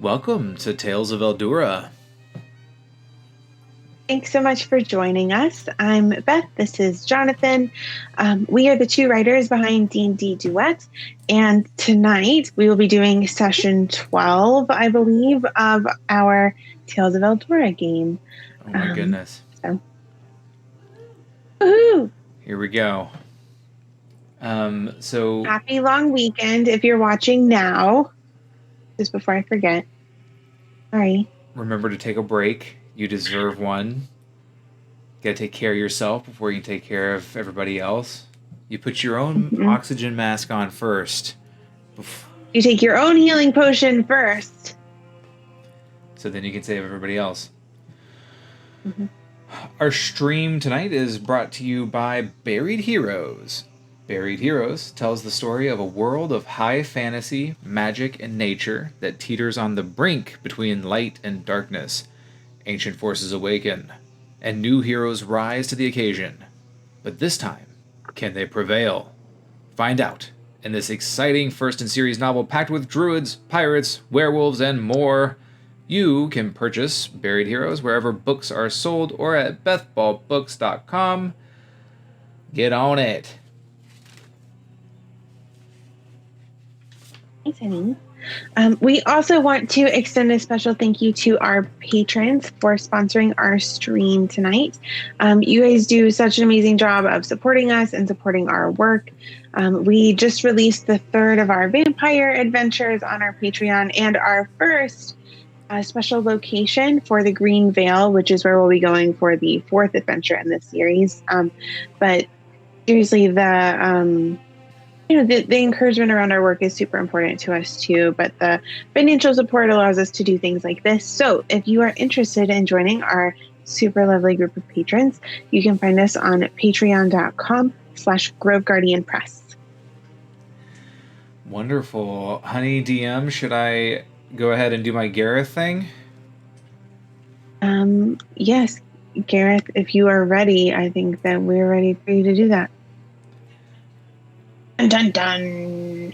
Welcome to Tales of Eldura. Thanks so much for joining us. I'm Beth. This is Jonathan. We are the two writers behind D&D Duet. And tonight we will be doing session 12, I believe, of our Tales of Eldura game. Oh my goodness. Woohoo! Here we go. So happy long weekend if you're watching now. Just before I forget. Sorry. Remember to take a break. You deserve one. You gotta take care of yourself before you take care of everybody else. You put your own oxygen mask on first. You take your own healing potion first. So then you can save everybody else. Our stream tonight is brought to you by Buried Heroes. Buried Heroes tells the story of a world of high fantasy, magic, and nature that teeters on the brink between light and darkness. Ancient forces awaken, and new heroes rise to the occasion. But this time, can they prevail? Find out in this exciting first-in-series novel packed with druids, pirates, werewolves, and more. You can purchase Buried Heroes wherever books are sold or at bethballbooks.com. Get on it. Thanks, honey. We also want to extend a special thank you to our patrons for sponsoring our stream tonight. You guys do such an amazing job of supporting us and supporting our work. We just released the third of our vampire adventures on our Patreon and our first special location for the Green Veil, which is where we'll be going for the fourth adventure in this series. But seriously, the encouragement around our work is super important to us too, but the financial support allows us to do things like this. So if you are interested in joining our super lovely group of patrons, you can find us on patreon.com/GroveGuardianPress. Wonderful. Honey DM, should I go ahead and do my Garreth thing? Yes, Garreth, if you are ready, I think that we're ready for you to do that. Dun dun.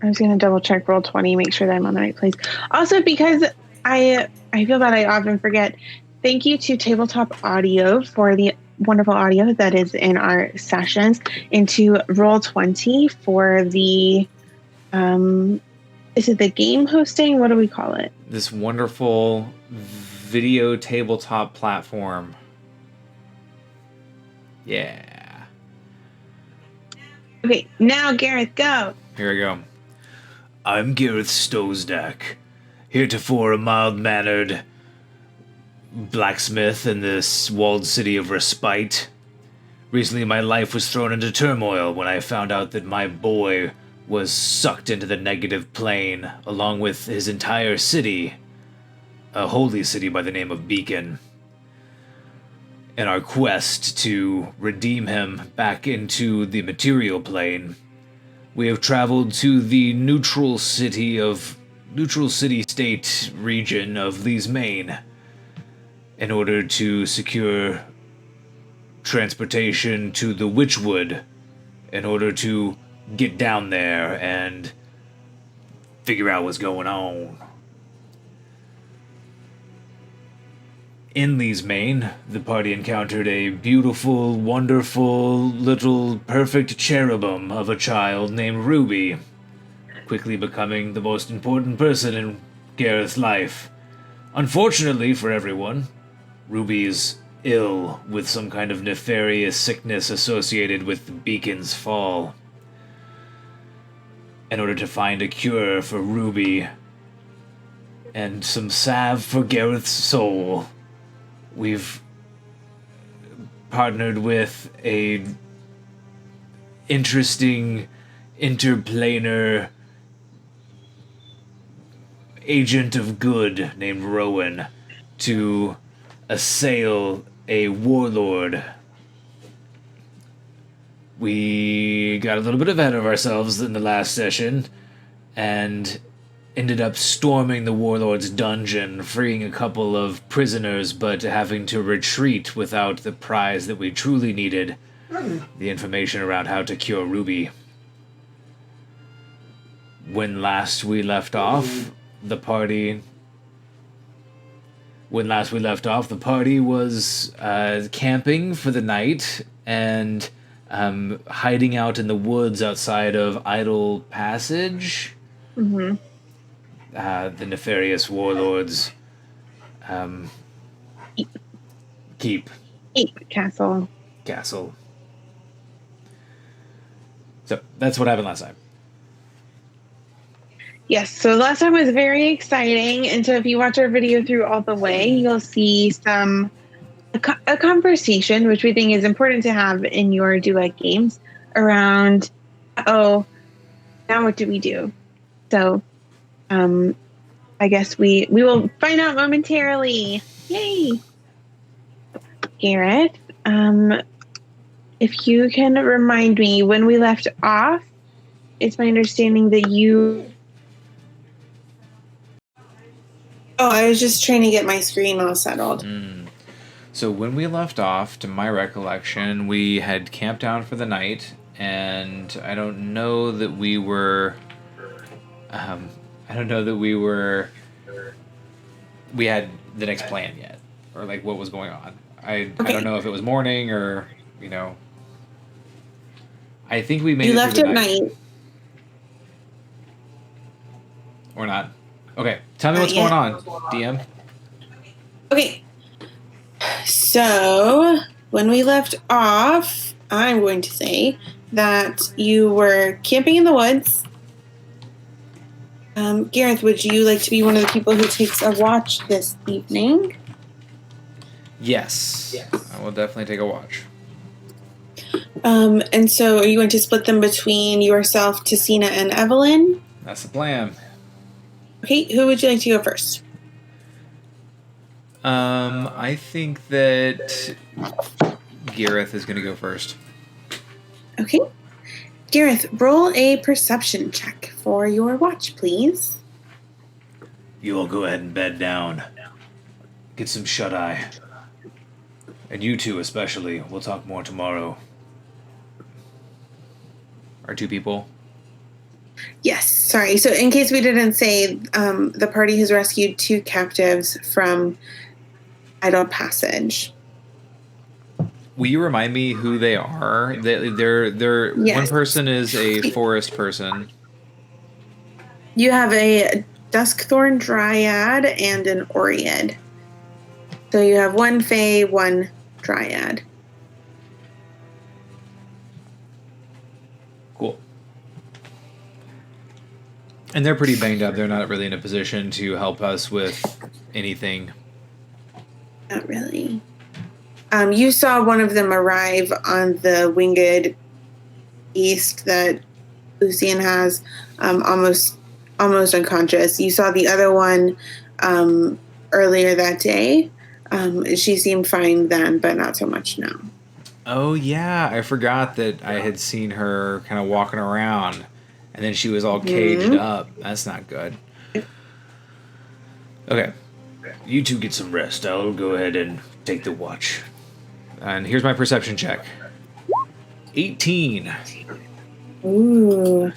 I was going to double check Roll20, make sure that I'm on the right place. Also, because I feel that I often forget, thank you to Tabletop Audio for the wonderful audio that is in our sessions, and to Roll20 for the, is it the game hosting? What do we call it? This wonderful video tabletop platform. Yeah. Okay, now Garreth, go. Here we go. I'm Garreth Stosdak, heretofore a mild-mannered blacksmith in this walled city of Respite. Recently my life was thrown into turmoil when I found out that my boy was sucked into the negative plane, along with his entire city, a holy city by the name of Beacon. In our quest to redeem him back into the material plane, we have traveled to the neutral city-state region of Lee's Main in order to secure transportation to the Witchwood in order to get down there and figure out what's going on. In Lee's Main, the party encountered a beautiful, wonderful, little perfect cherubim of a child named Ruby, quickly becoming the most important person in Gareth's life. Unfortunately for everyone, Ruby's ill with some kind of nefarious sickness associated with the Beacon's fall. In order to find a cure for Ruby and some salve for Gareth's soul, we've partnered with a interesting interplanar agent of good named Rowan to assail a warlord. We got a little bit ahead of ourselves in the last session and ended up storming the warlord's dungeon, freeing a couple of prisoners, but having to retreat without the prize that we truly needed, the information around how to cure Ruby. When last we left off, the party. When last we left off, the party was camping for the night and hiding out in the woods outside of Idle Passage. Mm-hmm. The nefarious warlords. Keep. Castle. So that's what happened last time. Yes, so last time was very exciting, and so if you watch our video through all the way, you'll see a conversation, which we think is important to have in your duet games, around, now what do we do? So, I guess we will find out momentarily. Yay! Garrett, if you can remind me, when we left off, it's my understanding that you... Oh, I was just trying to get my screen all settled. So when we left off, to my recollection, we had camped down for the night, and I don't know that we were... we had the next plan yet, or like what was going on. I don't know if it was morning or, I think we made You it left through at the night. night. Or not. Okay, tell me what's going on, DM. Okay. So, when we left off, I'm going to say that you were camping in the woods. Garreth, would you like to be one of the people who takes a watch this evening? Yes. I will definitely take a watch. And so are you going to split them between yourself, Tessina, and Evelyn? That's the plan. Okay, who would you like to go first? I think that Garreth is going to go first. Okay. Garreth, roll a perception check for your watch, please. You all go ahead and bed down. Get some shut-eye. And you two especially. We'll talk more tomorrow. Our two people. Yes, sorry. So in case we didn't say, the party has rescued 2 captives from Idle Passage. Will you remind me who they are? They're Yes. One person is a forest person. You have a Duskthorn Dryad and an Oread. So you have 1 Fae, 1 Dryad. Cool. And they're pretty banged up. They're not really in a position to help us with anything. Not really. You saw one of them arrive on the winged beast that Lucian has, almost unconscious. You saw the other one earlier that day. She seemed fine then, but not so much now. Oh, yeah. I forgot that I had seen her kind of walking around, and then she was all caged up. That's not good. Okay. You two get some rest. I'll go ahead and take the watch. And here's my perception check. 18. Ooh.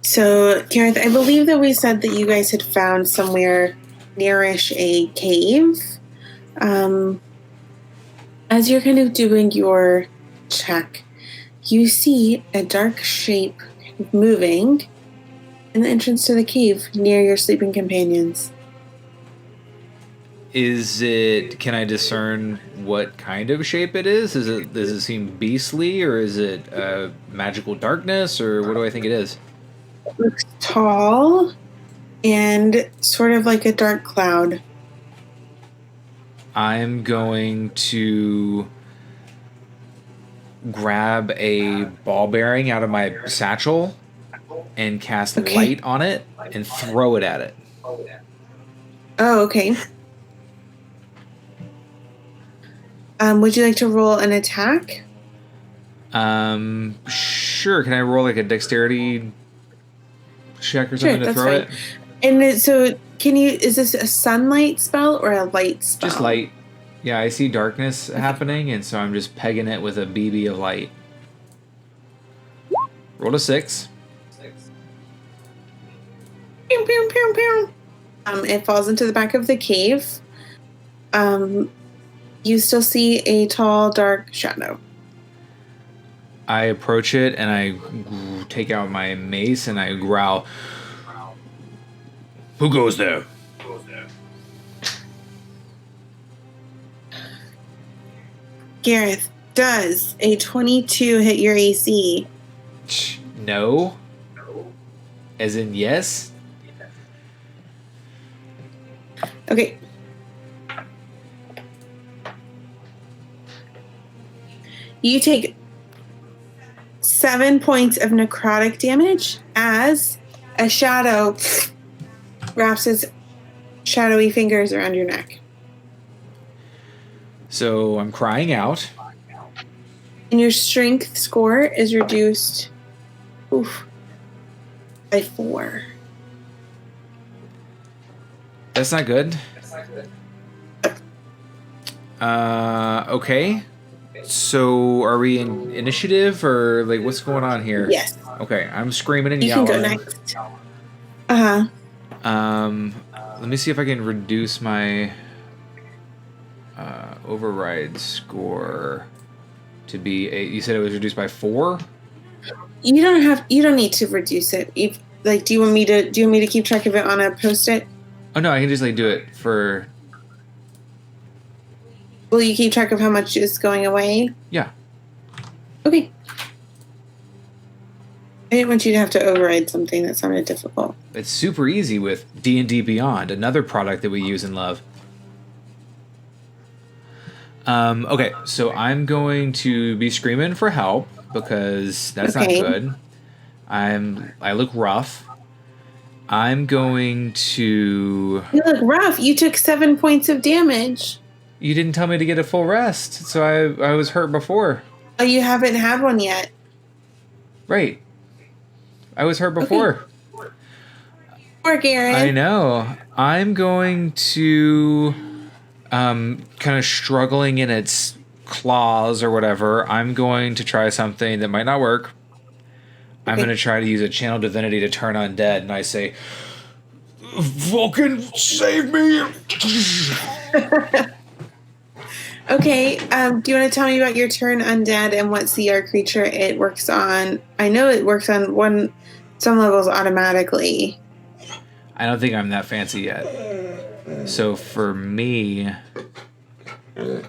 So, Garreth, I believe that we said that you guys had found somewhere nearish a cave. As you're kind of doing your check, you see a dark shape moving in the entrance to the cave near your sleeping companions. Can I discern what kind of shape it is? Does it seem beastly, or is it magical darkness, or what do I think it is? It looks tall and sort of like a dark cloud. I'm going to grab a ball bearing out of my satchel and cast light on it and throw it at it. Oh, okay. Would you like to roll an attack? Sure. Can I roll like a dexterity check or something to throw it? And is this a sunlight spell or a light spell? Just light. Yeah, I see darkness happening, and so I'm just pegging it with a BB of light. Rolled a 6. pew, pew, pew. It falls into the back of the cave. You still see a tall, dark shadow. I approach it and I take out my mace and I growl, "Who goes there?" Garreth, does a 22 hit your AC? No. As in yes? Okay. You take 7 points of necrotic damage as a shadow wraps its shadowy fingers around your neck. So I'm crying out. And your strength score is reduced by 4. That's not good. Okay. So are we in initiative or like what's going on here? Yes. Okay, I'm screaming and You yelling. can go next. Let me see if I can reduce my override score to be 8. You said it was reduced by 4? You don't need to reduce it. Do you want me to keep track of it on a post-it? Oh no, I can just like do it for. Will you keep track of how much is going away? Yeah. Okay. I didn't want you to have to override something that sounded difficult. It's super easy with D&D Beyond, another product that we use and love. Okay, so I'm going to be screaming for help because that's not good. I look rough. I'm going to... You look rough. You took 7 points of damage. You didn't tell me to get a full rest, so I was hurt before. Oh, you haven't had one yet. Right. I was hurt before. Okay. Poor Garrett. I know. I'm going to... kind of struggling in its claws or whatever, I'm going to try something that might not work. I'm going to try to use a channel divinity to turn undead, and I say, "Vulcan, save me!" Okay, do you want to tell me about your turn undead and what CR creature it works on? I know it works on some levels automatically. I don't think I'm that fancy yet. So for me, we're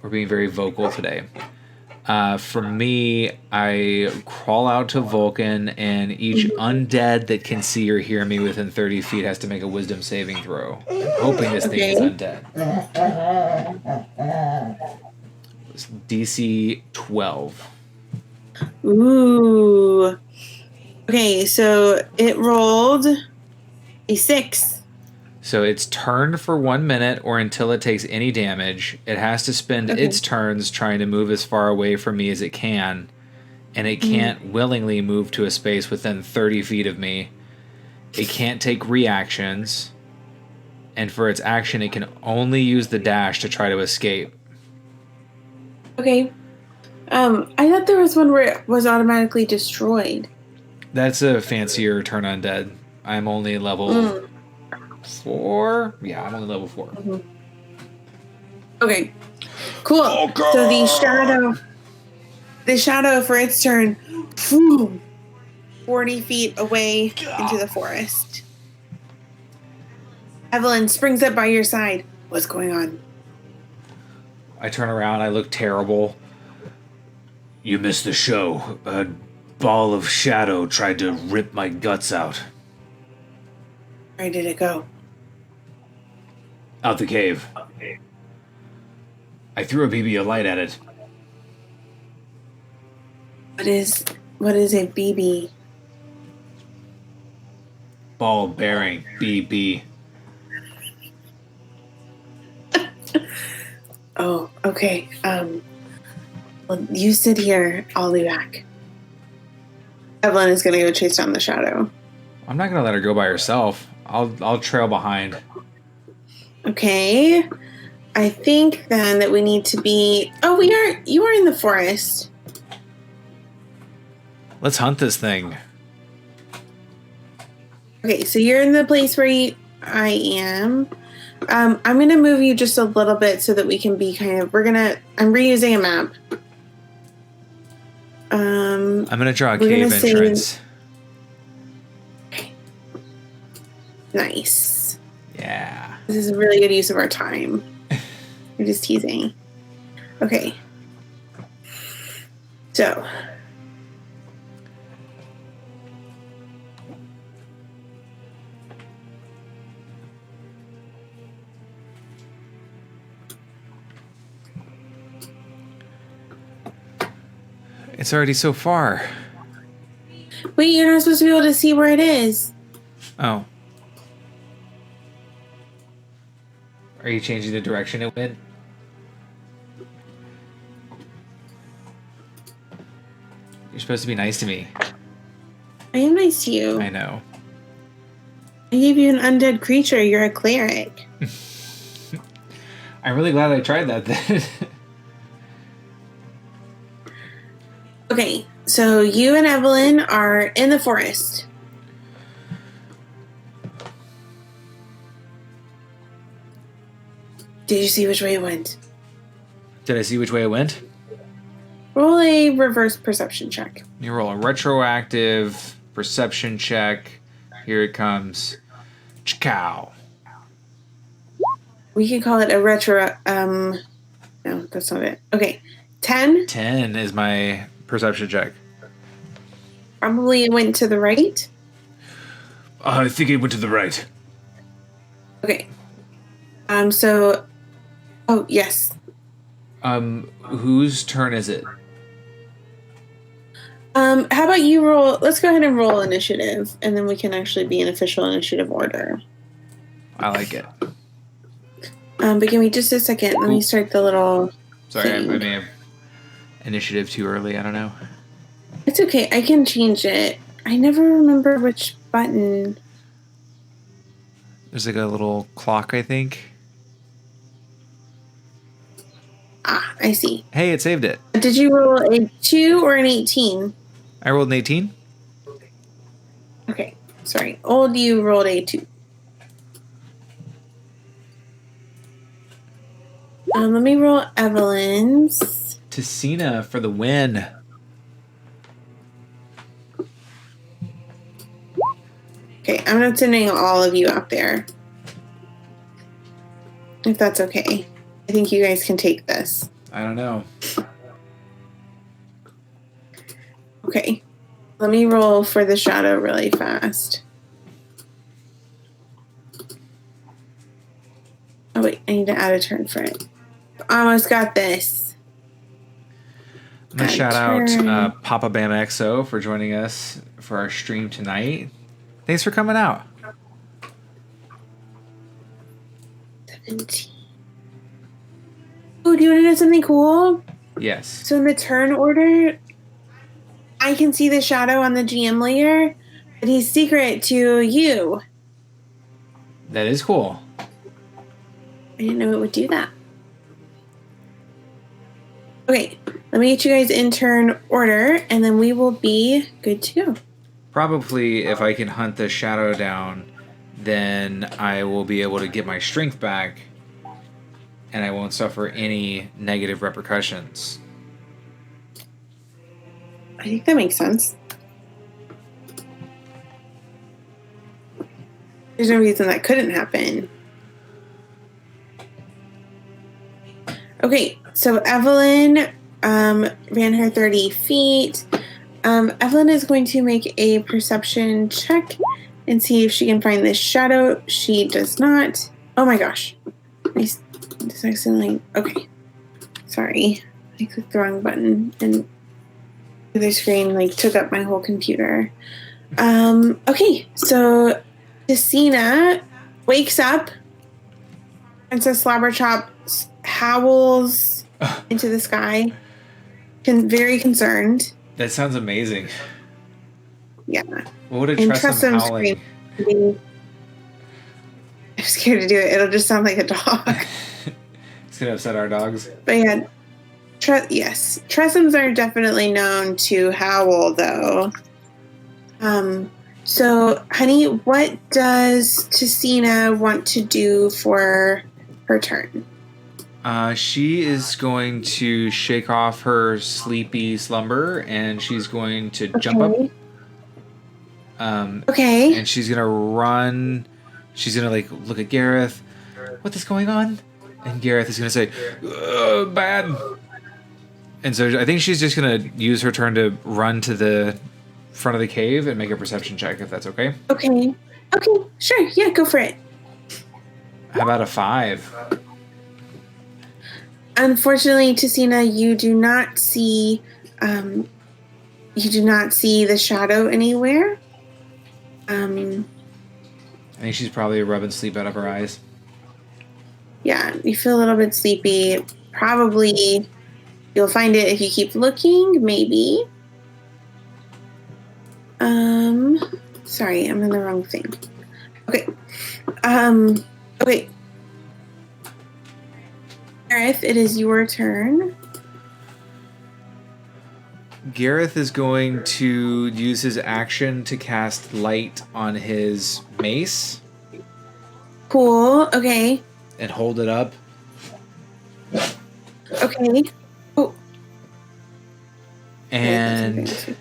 being very vocal today. For me, I crawl out to Vulcan, and each undead that can see or hear me within 30 feet has to make a wisdom saving throw. I'm hoping this thing is undead. It's DC 12. Ooh. Okay, so it rolled a 6. So it's turned for 1 minute or until it takes any damage. It has to spend its turns trying to move as far away from me as it can. And it can't willingly move to a space within 30 feet of me. It can't take reactions. And for its action, it can only use the dash to try to escape. Okay. I thought there was one where it was automatically destroyed. That's a fancier turn undead. I'm only level 4? Yeah, I'm only level 4. Mm-hmm. Okay. Cool. So the shadow for its turn, 40 feet away into the forest. Evelyn springs up by your side. What's going on? I turn around, I look terrible. You missed the show. A ball of shadow tried to rip my guts out. Where did it go? Out the cave. I threw a BB of light at it. What is a BB? Ball bearing BB. Oh, okay. Well, you sit here. I'll be back. Evelyn is gonna go chase down the shadow. I'm not gonna let her go by herself. I'll trail behind. Okay. I think then that we need to be... Oh, you are in the forest. Let's hunt this thing. Okay, so you're in the place where I am. I'm going to move you just a little bit so that we can be I'm reusing a map. I'm going to draw a cave entrance. Okay. Nice. Yeah. This is a really good use of our time. You're just teasing. Okay. So. It's already so far. Wait, you're not supposed to be able to see where it is. Oh. Are you changing the direction it went? You're supposed to be nice to me. I am nice to you. I know. I gave you an undead creature. You're a cleric. I'm really glad I tried that then. Okay, so you and Evelyn are in the forest. Did you see which way it went? Did I see which way it went? Roll a reverse perception check. You roll a retroactive perception check. Here it comes. Chcow. We can call it a retro. No, that's not it. Okay, 10. 10 is my perception check. Probably it went to the right. I think it went to the right. Okay. So. Oh yes. Whose turn is it? How about you roll? Let's go ahead and roll initiative, and then we can actually be in official initiative order. I like it. But give me just a second. Let me start the little. Sorry, I thing. may have initiative too early. I don't know. It's okay. I can change it. I never remember which button. There's like a little clock, I think. Ah, I see. Hey, it saved it. Did you roll a 2 or an 18? I rolled an 18. Okay. Sorry. Old you rolled a 2. Let me roll Evelyn's. Ticina for the win. Okay, I'm not sending all of you out there. If that's okay. I think you guys can take this. I don't know. Okay. Let me roll for the shadow really fast. Oh wait, I need to add a turn for it. Almost got this. I'm going to shout out Papa Bam XO for joining us for our stream tonight. Thanks for coming out. 17. Oh, do you want to know something cool? Yes. So in the turn order, I can see the shadow on the GM layer, but he's secret to you. That is cool. I didn't know it would do that. Okay, let me get you guys in turn order, and then we will be good to go. Probably if I can hunt the shadow down, then I will be able to get my strength back, and I won't suffer any negative repercussions. I think that makes sense. There's no reason that couldn't happen. Okay, so Evelyn ran her 30 feet. Evelyn is going to make a perception check and see if she can find this shadow. She does not. Oh my gosh. I just accidentally. Okay. Sorry. I clicked the wrong button and the other screen took up my whole computer. Okay, so Ticina wakes up. Princess Slobberchop howls into the sky. Very concerned. That sounds amazing. Yeah. What would a Tressum howling? I'm scared to do it. It'll just sound like a dog. It's going to upset our dogs. But yeah. Yes. Tressums are definitely known to howl, though. So, honey, what does Tessina want to do for her turn? She is going to shake off her sleepy slumber, and she's going to jump up. Okay. And she's gonna run. She's gonna look at Garreth. What is going on? And Garreth is gonna say, "Bad." And so I think she's just gonna use her turn to run to the front of the cave and make a perception check, if that's okay. Okay. Okay. Sure. Yeah. Go for it. How about a 5? Unfortunately, Tessina, you do not see the shadow anywhere. I think she's probably rubbing sleep out of her eyes. Yeah, you feel a little bit sleepy. Probably you'll find it if you keep looking, maybe. Sorry, I'm in the wrong thing. Okay. Okay. Garreth, it is your turn. Garreth is going to use his action to cast light on his mace. Cool. Okay. And hold it up. Okay. Oh. And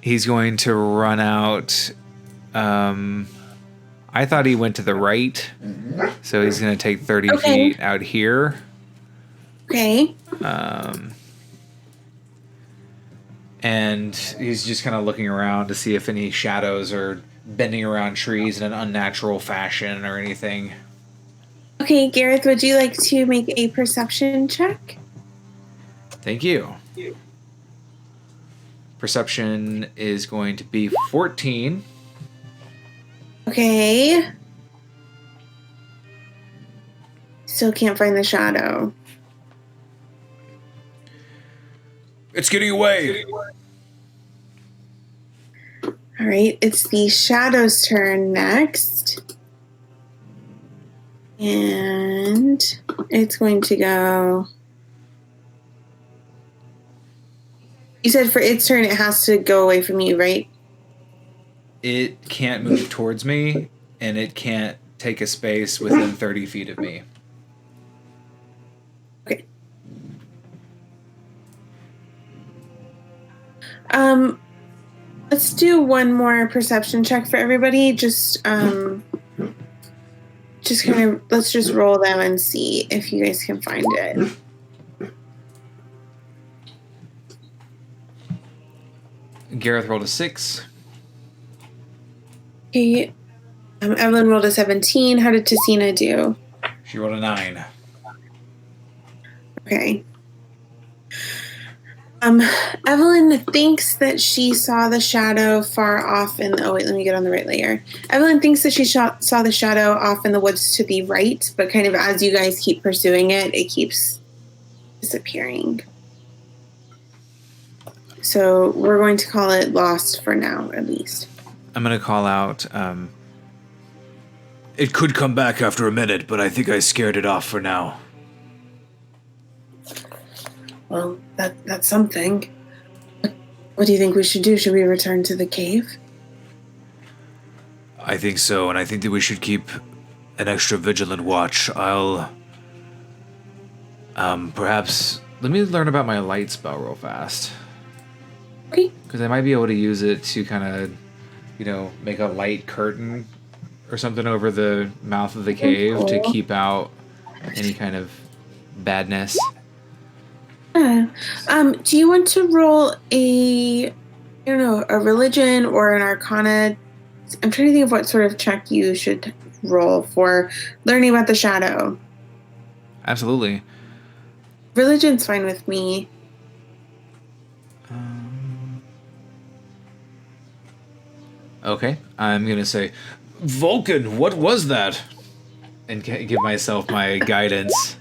he's going to run out. I thought he went to the right. So he's going to take 30 feet out here. Okay. And he's just kind of looking around to see if any shadows are bending around trees in an unnatural fashion or anything. Okay, Garreth, would you like to make a perception check? Thank you. Perception is going to be 14. Okay. Still can't find the shadow. It's getting away. All right, it's the shadow's turn next. And it's going to go... You said for its turn it has to go away from you, right? It can't move towards me, and it can't take a space within 30 feet of me. Okay. Let's do one more perception check for everybody. Just kind of, let's just roll them and see if you guys can find it. Garreth rolled a 6. Okay. Evelyn rolled a 17. How did Tessina do? She rolled a 9. Okay. Evelyn thinks that she saw the shadow far off in the... Oh, wait, let me get on the right layer. Evelyn thinks that she saw the shadow off in the woods to the right, but kind of as you guys keep pursuing it, it keeps disappearing. So we're going to call it lost for now, at least. I'm going to call out... It could come back after a minute, but I think I scared it off for now. Well, that's something. What do you think we should do? Should we return to the cave? I think so, and I think that we should keep an extra vigilant watch. I'll... perhaps... Let me learn about my light spell real fast. Okay. Because I might be able to use it to kind of, make a light curtain or something over the mouth of the cave to keep out any kind of badness. Do you want to roll a religion or an arcana? I'm trying to think of what sort of check you should roll for learning about the shadow. Absolutely. Religion's fine with me. Okay, I'm going to say, Vulcan, what was that? And give myself my guidance.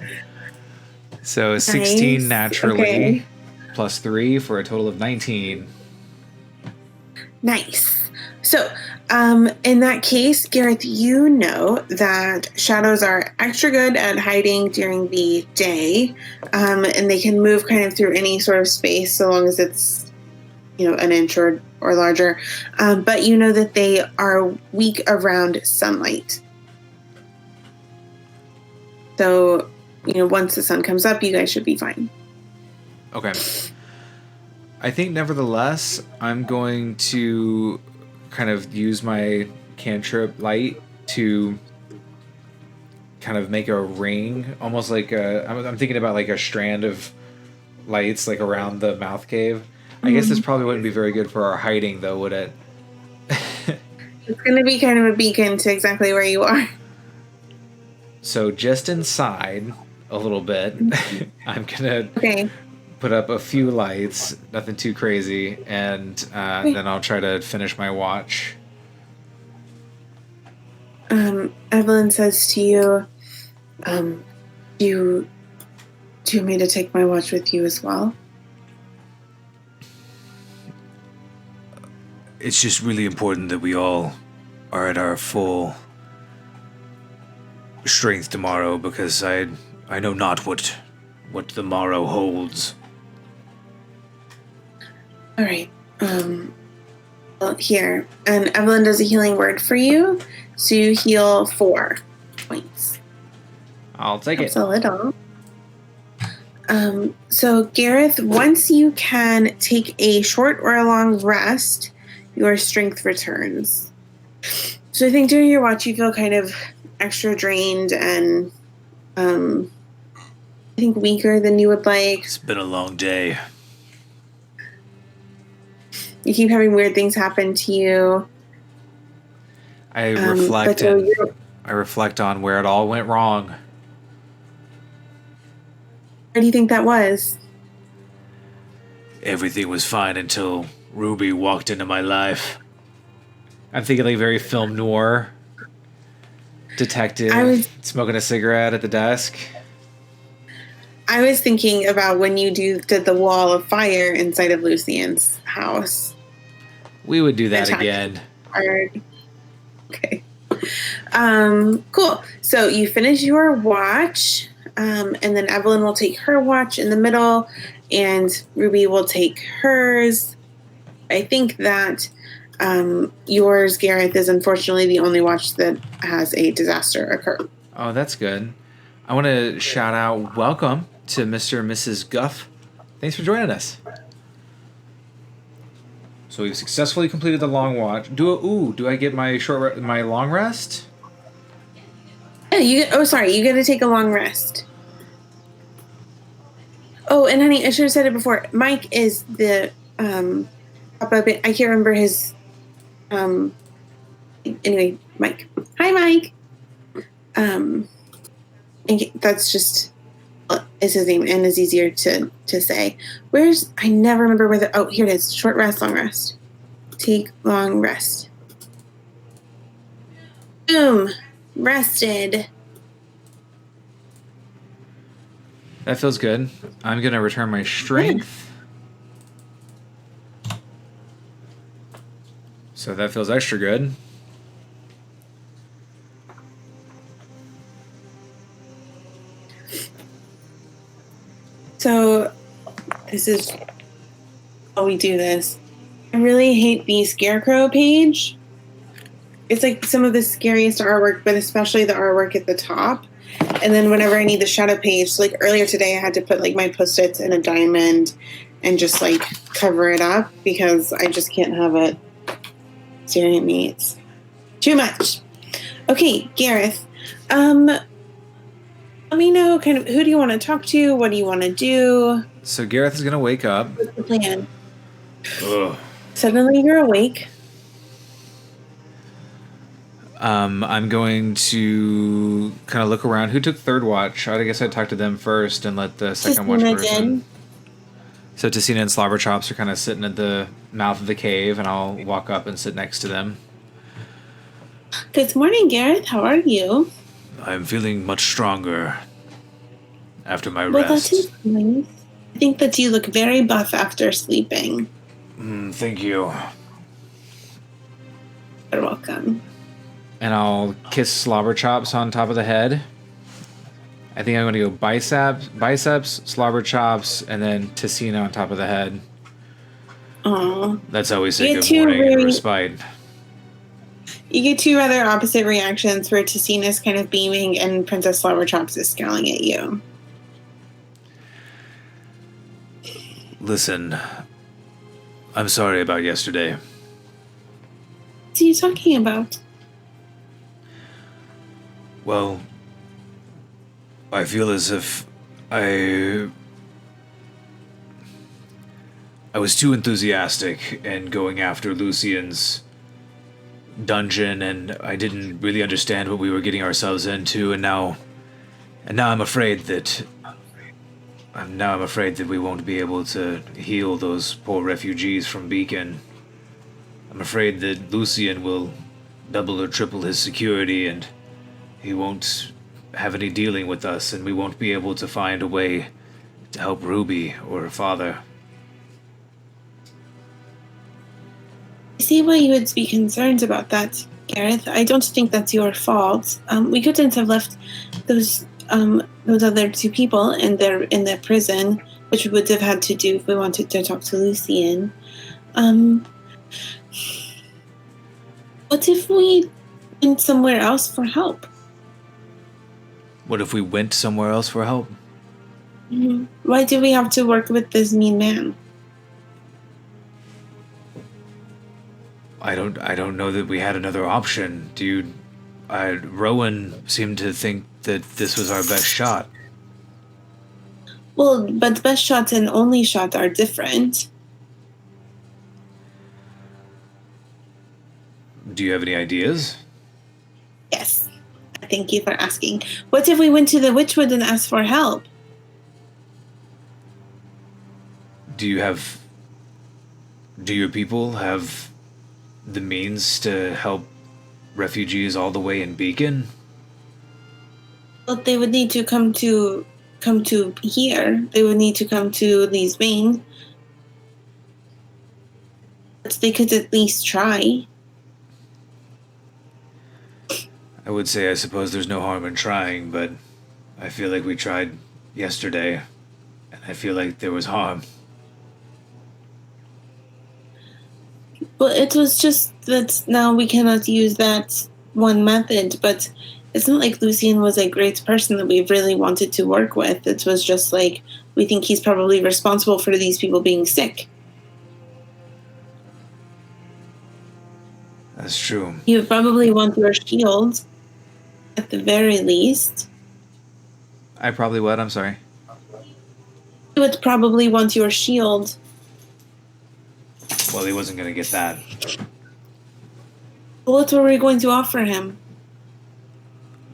So 16 naturally, plus 3 for a total of 19. Nice. So, in that case, Garreth, you know that shadows are extra good at hiding during the day, and they can move kind of through any sort of space so long as it's, an inch or larger. But you know that they are weak around sunlight. So, once the sun comes up, you guys should be fine. Okay. I think, nevertheless, I'm going to kind of use my cantrip light to kind of make a ring, almost like I'm thinking about like a strand of lights like around the mouth cave. I guess this probably wouldn't be very good for our hiding, though, would it? It's going to be kind of a beacon to exactly where you are. So just inside a little bit, I'm going to put up a few lights, nothing too crazy, and then I'll try to finish my watch. Evelyn says to you, do you want me to take my watch with you as well? It's just really important that we all are at our full strength tomorrow, because I know not what the morrow holds. All right. Well, here. And Evelyn does a healing word for you. So you heal 4 points. I'll take Helps a little. So Garreth, once you can take a short or a long rest, your strength returns. So I think during your watch you feel kind of extra drained and I think weaker than you would like. It's been a long day. You keep having weird things happen to you. I reflect on where it all went wrong. Where do you think that was? Everything was fine until Ruby walked into my life. I'm thinking like very film noir. Detective smoking a cigarette at the desk. I was thinking about when you did the wall of fire inside of Lucian's house. We would do that again. Hard. Okay. Cool. So you finish your watch, and then Evelyn will take her watch in the middle, and Ruby will take hers. I think that yours, Garreth, is unfortunately the only watch that has a disaster occur. Oh, that's good. I want to shout out welcome to Mr. and Mrs. Guff. Thanks for joining us. So we've successfully completed the long watch. Do I get my my long rest? Yeah, sorry, you got to take a long rest. Oh, and honey, I should have said it before. Mike is the I can't remember his anyway, Mike. Hi, Mike. And that's just is his name and is easier to say. I never remember where here it is. Short rest, long rest. Take long rest. Boom. Rested. That feels good. I'm going to return my strength. So that feels extra good. So this is how we do this. I really hate the scarecrow page. It's like some of the scariest artwork, but especially the artwork at the top. And then whenever I need the shadow page, so like earlier today I had to put like my post-its in a diamond and just like cover it up because I just can't have it staring at me. It's too much. Okay, Garreth. Let me know kind of who do you want to talk to? What do you want to do? So Garreth is going to wake up. What's the plan? Ugh. Suddenly you're awake. I'm going to kind of look around. Who took third watch? I guess I'd talk to them first and let the second watch person. So Tessina and Slobberchops are kind of sitting at the mouth of the cave, and I'll walk up and sit next to them. Good morning, Garreth. How are you? I'm feeling much stronger after my Well, rest. that's nice. I think that you look very buff after sleeping. Thank you. You're welcome. And I'll kiss Slobberchops on top of the head. I think I'm going to go biceps, Slobberchops, and then Tessina on top of the head. Oh, Oh. That's how we say You good two morning in really- respite. You get two rather opposite reactions where Tessina's kind of beaming and Princess Flowerchops is scowling at you. Listen, I'm sorry about yesterday. What are you talking about? Well, I feel as if I was too enthusiastic in going after Lucian's dungeon, and I didn't really understand what we were getting ourselves into, and now I'm afraid that we won't be able to heal those poor refugees from Beacon. I'm afraid that Lucian will double or triple his security, and he won't have any dealing with us, and we won't be able to find a way to help Ruby or her father. I see why you would be concerned about that, Garreth. I don't think that's your fault. We couldn't have left those other two people in their prison, which we would have had to do if we wanted to talk to Lucian. What if we went somewhere else for help? What if we went somewhere else for help? Mm-hmm. Why do we have to work with this mean man? I don't know that we had another option. Rowan seemed to think that this was our best shot. Well, but best shots and only shot are different. Do you have any ideas? Yes. Thank you for asking. What if we went to the Witchwood and asked for help? Do your people have the means to help refugees all the way in Beacon? Well, they would need to come to here. They would need to come to Lee's Bane. But they could at least try. I would say I suppose there's no harm in trying, but I feel like we tried yesterday, and I feel like there was harm. Well, it was just that now we cannot use that one method, but it's not like Lucian was a great person that we really wanted to work with. It was just like, we think he's probably responsible for these people being sick. That's true. You would probably want your shield, at the very least. I probably would. I'm sorry. You would probably want your shield. Well, he wasn't going to get that. What were we going to offer him?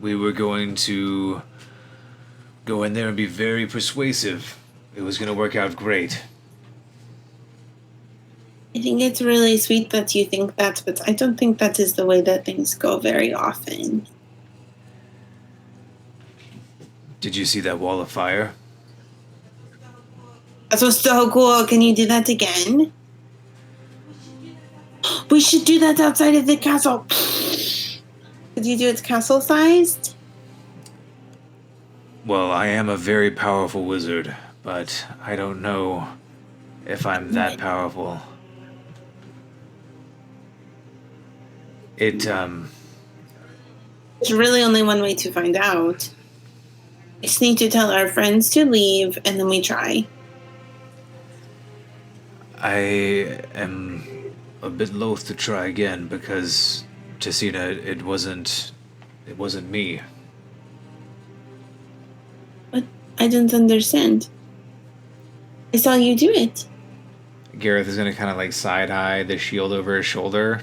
We were going to go in there and be very persuasive. It was going to work out great. I think it's really sweet that you think that, but I don't think that is the way that things go very often. Did you see that wall of fire? That was so cool. Can you do that again? We should do that outside of the castle. Could you do it castle-sized? Well, I am a very powerful wizard, but I don't know if I'm that powerful. There's really only one way to find out. We just need to tell our friends to leave, and then we try. I am a bit loath to try again because, Tessina, it wasn't me. But I don't understand. I saw you do it. Garreth is going to kind of like side-eye the shield over his shoulder.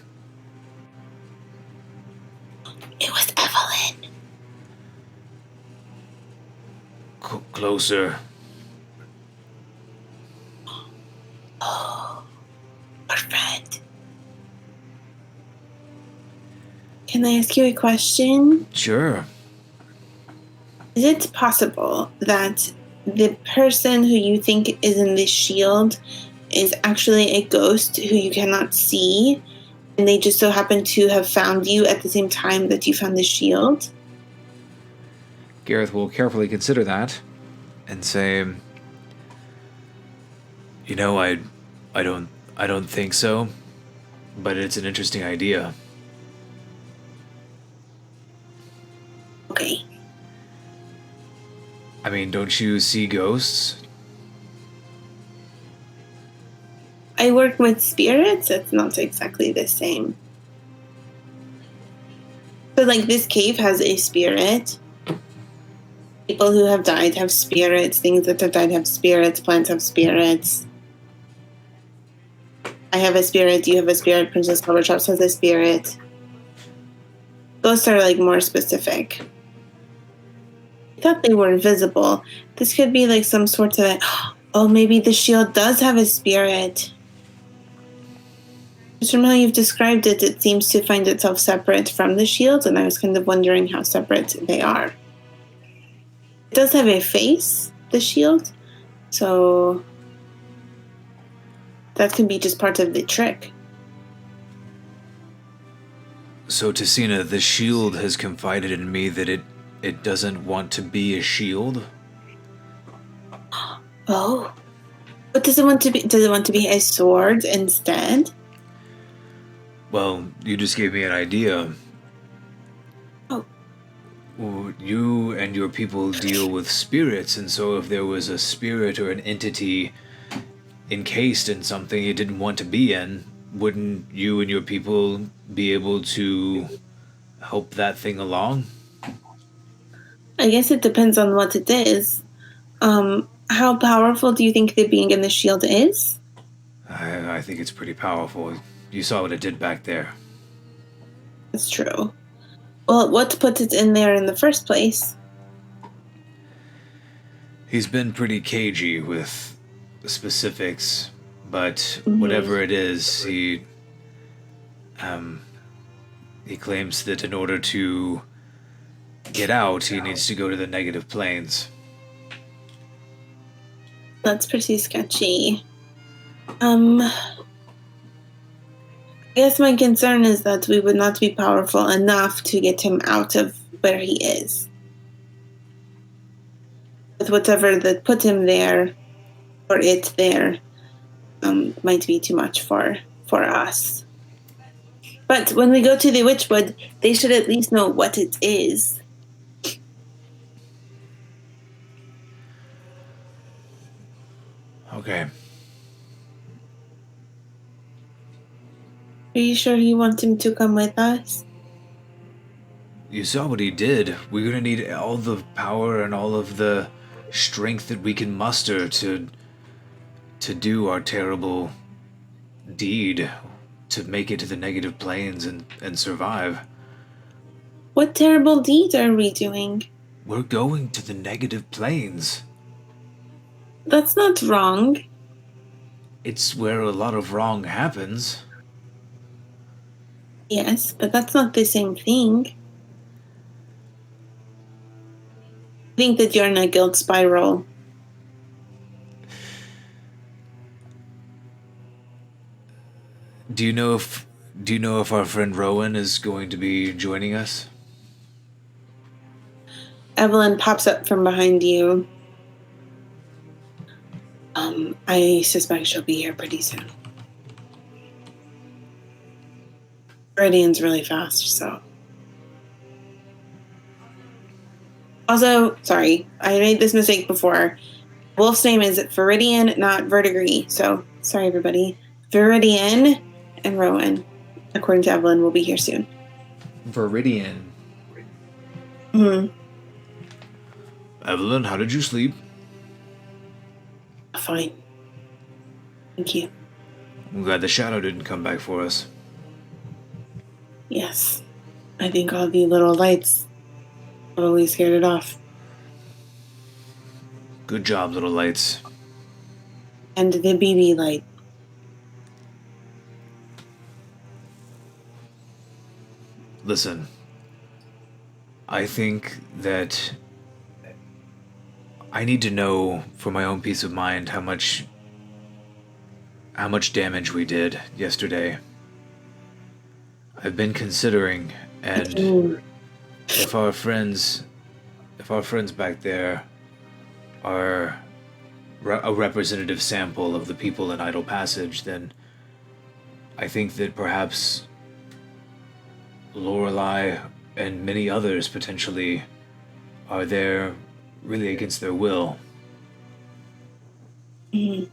It was Evelyn. Closer. Oh, our friend. Can I ask you a question? Sure. Is it possible that the person who you think is in this shield is actually a ghost who you cannot see, and they just so happen to have found you at the same time that you found the shield? Garreth will carefully consider that and say, You know, I I don't think so, but it's an interesting idea. Okay. I mean, don't you see ghosts? I work with spirits. It's not exactly the same. So, like, this cave has a spirit. People who have died have spirits. Things that have died have spirits. Plants have spirits. I have a spirit. You have a spirit. Princess Silverchops has a spirit. Ghosts are, like, more specific. I thought they were visible. This could be, like, some sort of... Oh, maybe the shield does have a spirit. Just from how you've described it, it seems to find itself separate from the shield, and I was kind of wondering how separate they are. It does have a face, the shield, so that can be just part of the trick. So, Tessina, the shield has confided in me that it doesn't want to be a shield. Oh. What does it want to be? Does it want to be a sword instead? Well, you just gave me an idea. Oh. Well, you and your people deal with spirits, and so if there was a spirit or an entity encased in something it didn't want to be in, wouldn't you and your people be able to help that thing along? I guess it depends on what it is. How powerful do you think the being in the shield is? I think it's pretty powerful. You saw what it did back there. That's true. Well, what put it in there in the first place? He's been pretty cagey with specifics, but whatever it is, he claims that in order to get out, he needs to go to the negative planes. That's pretty sketchy. I guess my concern is that we would not be powerful enough to get him out of where he is. With whatever that put him there, or it there, might be too much for us. But when we go to the Witchwood, they should at least know what it is. Okay. Are you sure you want him to come with us? You saw what he did. We're gonna need all the power and all of the strength that we can muster to do our terrible deed, to make it to the negative planes and survive. What terrible deed are we doing? We're going to the negative planes. That's not wrong. It's where a lot of wrong happens. Yes, but that's not the same thing. I think that you're in a guilt spiral. Do you know if our friend Rowan is going to be joining us? Evelyn pops up from behind you. I suspect she'll be here pretty soon. Viridian's really fast, so. Also, sorry, I made this mistake before. Wolf's name is Viridian, not Verdigris. So, sorry everybody. Viridian and Rowan, according to Evelyn, will be here soon. Viridian. Evelyn, how did you sleep? Fine. Thank you. I'm glad the shadow didn't come back for us. Yes. I think all the little lights probably scared it off. Good job, little lights. And the BB light. Listen, I think that I need to know for my own peace of mind how much damage we did yesterday. I've been considering, and if our friends back there are a representative sample of the people in Idle Passage, then I think that perhaps Lorelei and many others potentially are there really against their will. Mm.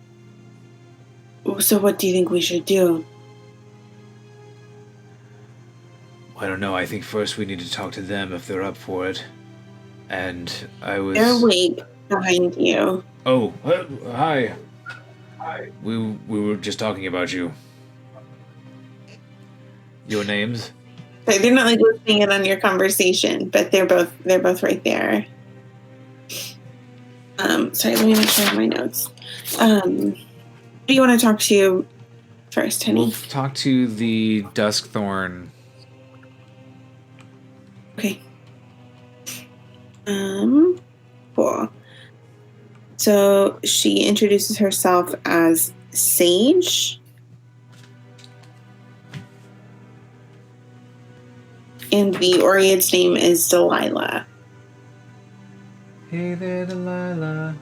So what do you think we should do? I don't know. I think first we need to talk to them if they're up for it. And I was... They're awake behind you. Oh, hi. Hi. We were just talking about you. Your names? They're not like listening in on your conversation, but they're both right there. Sorry, let me make sure I have my notes. Who do you want to talk to first, honey? We'll talk to the Duskthorn. Okay. Cool. So she introduces herself as Sage. And the Oread's name is Delilah. Hey there, Delilah.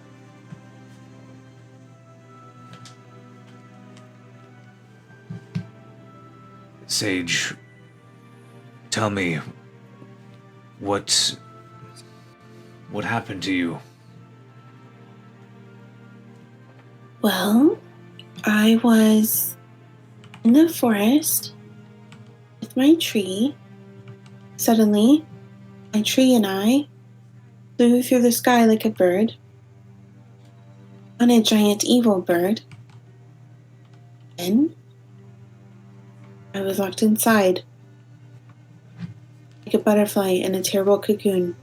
Sage, tell me, what happened to you? Well, I was in the forest with my tree. Suddenly, my tree and I flew through the sky like a bird on a giant evil bird. Then I was locked inside like a butterfly in a terrible cocoon.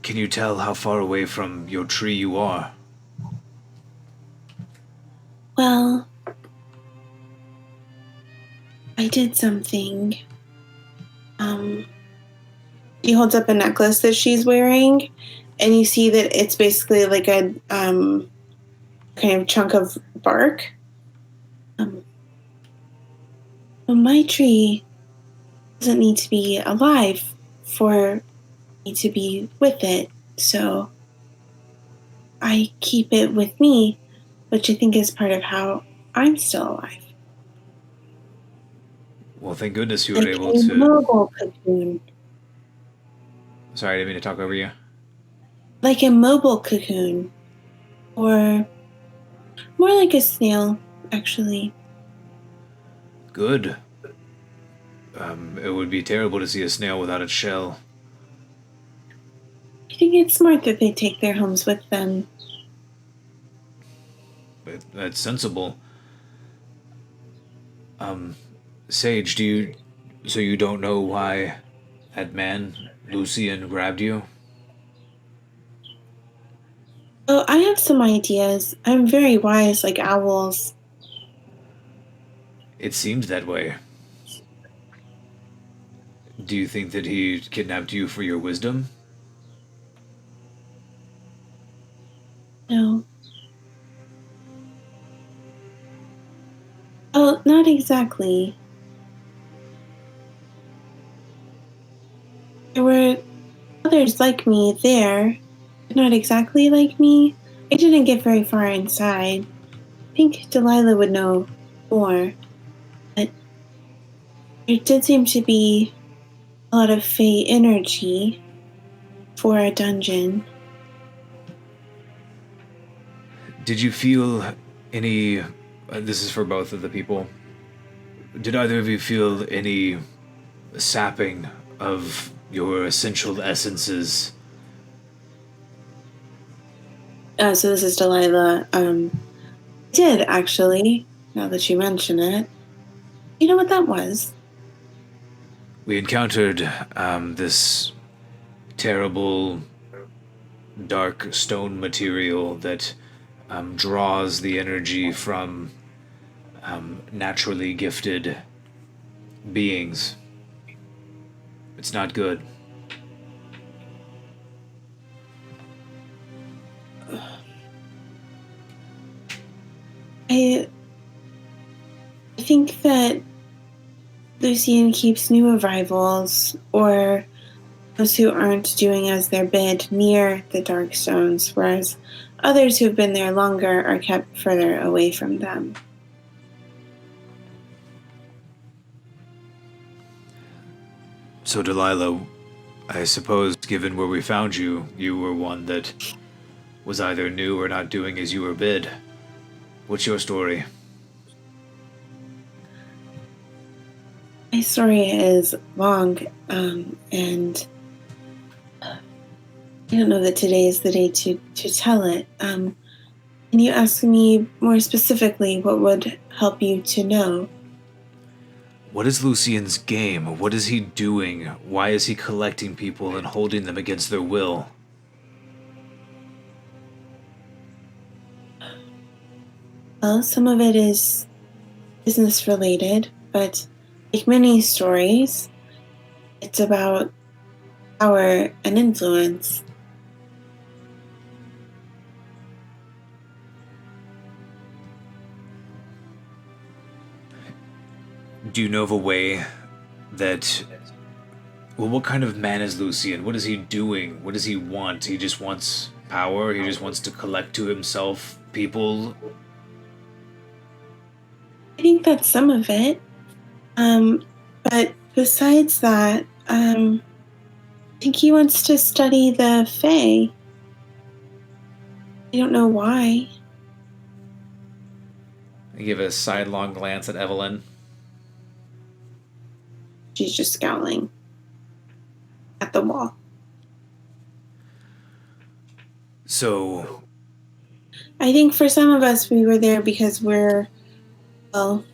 Can you tell how far away from your tree you are? Well, I did something. She holds up a necklace that she's wearing, and you see that it's basically like a kind of chunk of bark. Well, my tree doesn't need to be alive for me to be with it, so I keep it with me, which I think is part of how I'm still alive. Well, thank goodness you were Like able a to... mobile cocoon. Sorry, I didn't mean to talk over you. Like a mobile cocoon. Or more like a snail, actually. Good. It would be terrible to see a snail without its shell. I think it's smart that they take their homes with them. But that's sensible. Sage, so you don't know why that man, Lucian, grabbed you? Oh, I have some ideas. I'm very wise like owls. It seemed that way. Do you think that he kidnapped you for your wisdom? No. Oh, not exactly. There were others like me there, but not exactly like me. I didn't get very far inside. I think Delilah would know more. But there did seem to be a lot of Fey energy for a dungeon. Did you feel any... this is for both of the people. Did either of you feel any sapping of your essential essences? So this is Delilah. I did, actually, now that you mention it. You know what that was? We encountered this terrible dark stone material that draws the energy from naturally gifted beings. It's not good. I think that Lucian keeps new arrivals, or those who aren't doing as they're bid, near the dark stones, whereas others who've been there longer are kept further away from them. So, Delilah, I suppose, given where we found you, you were one that was either new or not doing as you were bid. What's your story? My story is long, and I don't know that today is the day to tell it. Can you ask me more specifically what would help you to know? What is Lucian's game? What is he doing? Why is he collecting people and holding them against their will? Well, some of it is business related, but like many stories, it's about power and influence. Do you know of a way that... Well, what kind of man is Lucian? What is he doing? What does he want? He just wants power? He just wants to collect to himself people? I think that's some of it. But besides that, I think he wants to study the Fae. I don't know why. I give a sidelong glance at Evelyn. She's just scowling at the wall. So, I think for some of us, we were there because we're, well,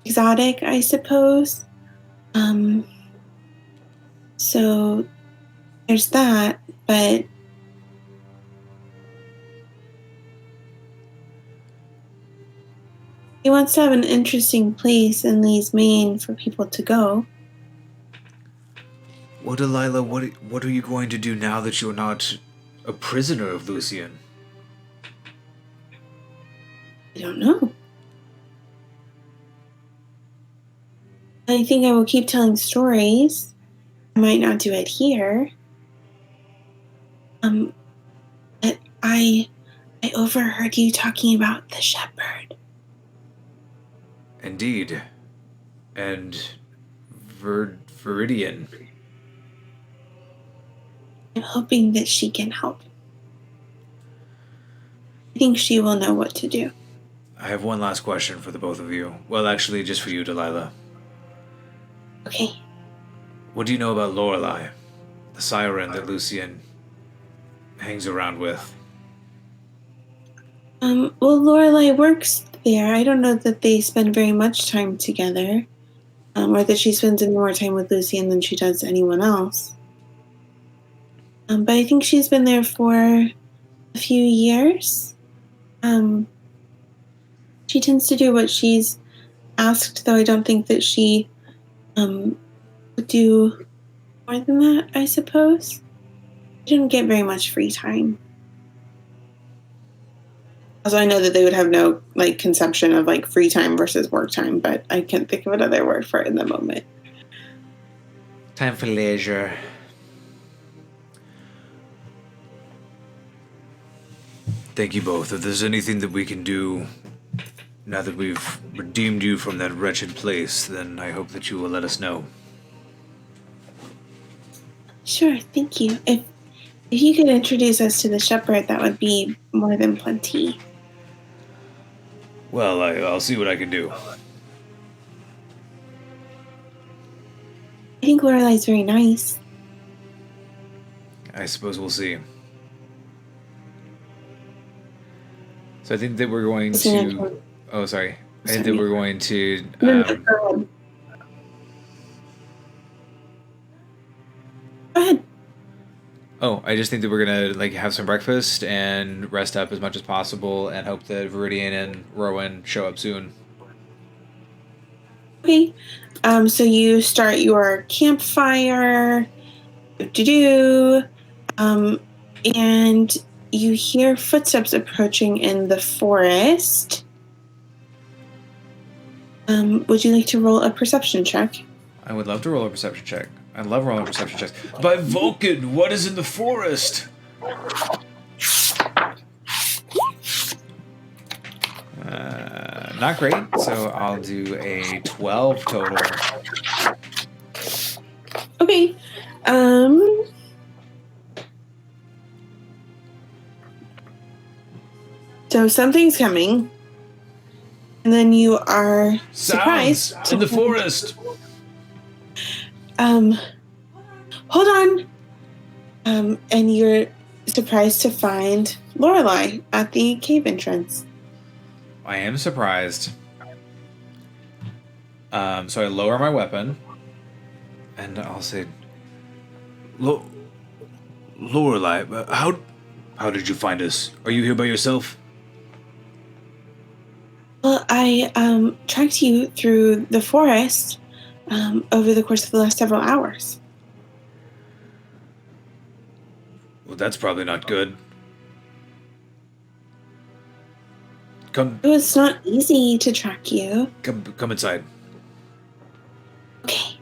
exotic, I suppose. So there's that, but he wants to have an interesting place in Lee's Main for people to go. well, Delilah, what are you going to do now that you're not a prisoner of Lucian? I don't know. I think I will keep telling stories. I might not do it here. But I overheard you talking about the shepherd. Indeed. And Viridian. I'm hoping that she can help. I think she will know what to do. I have one last question for the both of you. Well, actually, just for you, Delilah. Okay. What do you know about Lorelei, the siren that Lucian hangs around with? Well, Lorelei works there. I don't know that they spend very much time together, or that she spends any more time with Lucian than she does anyone else. But I think she's been there for a few years. She tends to do what she's asked, though I don't think that she would do more than that, I suppose. She didn't get very much free time. Also, I know that they would have no conception of free time versus work time, but I can't think of another word for it in the moment. Time for leisure. Thank you both. If there's anything that we can do now that we've redeemed you from that wretched place, then I hope that you will let us know. Sure, thank you. If you could introduce us to the shepherd, that would be more than plenty. Well, I'll see what I can do. I think Lorelei's very nice. I suppose we'll see. So I think that we're going Listen, to... Oh, sorry. I think Sorry. that we're going to... No, go ahead. Oh, I just think that we're gonna have some breakfast and rest up as much as possible and hope that Viridian and Rowan show up soon. Okay. So you start your campfire. And you hear footsteps approaching in the forest. Would you like to roll a perception check? I would love to roll a perception check. I love rolling perception checks. By Vulcan, what is in the forest? Not great, so I'll do a 12 total. Okay. So something's coming. And then you are surprised. Sounds in the forest. Hold on. And you're surprised to find Lorelei at the cave entrance. I am surprised. So I lower my weapon, and I'll say, Lorelei, how did you find us? Are you here by yourself? Well, I tracked you through the forest over the course of the last several hours. Well, that's probably not good. Come It was not easy to track you. come inside. Okay.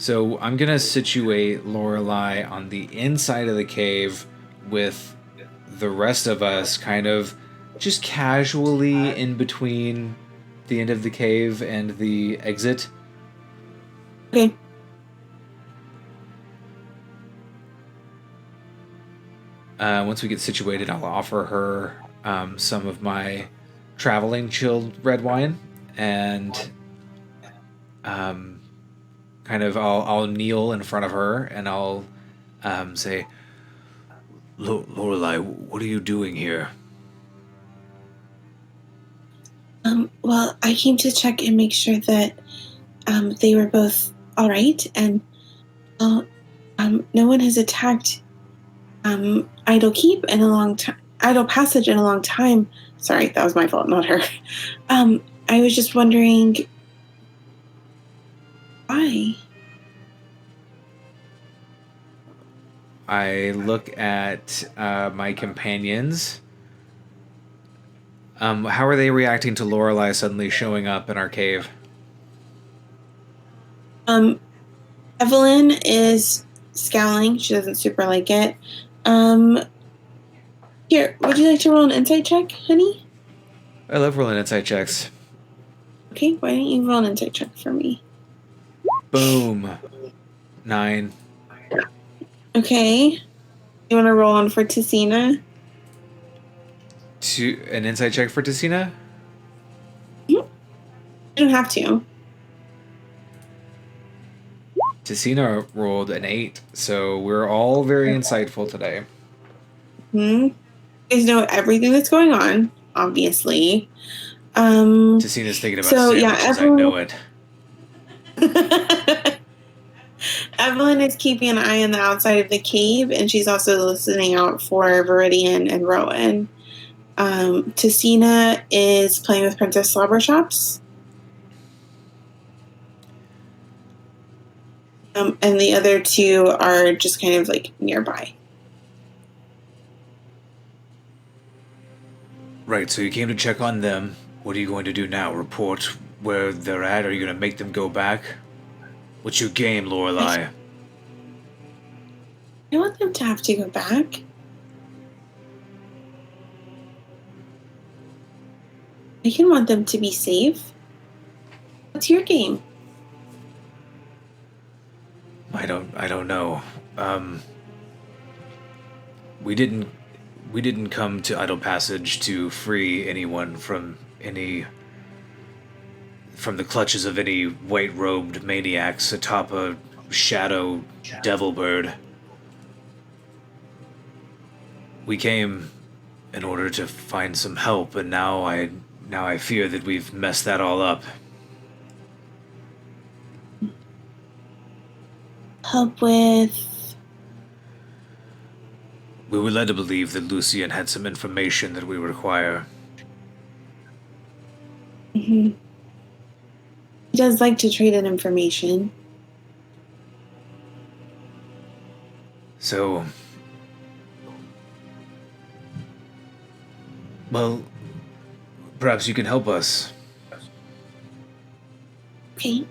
so I'm gonna situate Lorelei on the inside of the cave with the rest of us kind of just casually in between the end of the cave and the exit. Okay. Once we get situated, I'll offer her some of my traveling chilled red wine, and kind of I'll kneel in front of her and I'll say, Lorelei, what are you doing here? Well, I came to check and make sure that they were both all right, and no one has attacked Idle Keep in a long time. Idle Passage in a long time. Sorry, that was my fault, not her. I was just wondering why. I look at my companions. How are they reacting to Lorelei suddenly showing up in our cave? Evelyn is scowling. She doesn't super like it. Here, would you like to roll an insight check, honey? I love rolling insight checks. Okay, why don't you roll an insight check for me? Boom. 9. Okay. You want to roll one for Tessina? An insight check for Tessina? You don't have to. Tessina rolled an 8, so we're all very insightful today. You guys know everything that's going on, obviously. Tessina's thinking about sandwiches, I know it. Evelyn is keeping an eye on the outside of the cave, and she's also listening out for Viridian and Rowan. Tessina is playing with Princess Slobbershops. And the other two are just kind of like nearby. Right, so you came to check on them. What are you going to do now? Report where they're at? Are you going to make them go back? What's your game, Lorelei? I want them to have to go back. I can want them to be safe. What's your game? I don't know. We didn't come to Idle Passage to free anyone from the clutches of any white-robed maniacs atop a shadow devil bird. We came in order to find some help, and now I fear that we've messed that all up. Help with... We were led to believe that Lucian had some information that we require. He does like to trade in information. So, well, perhaps you can help us. Okay.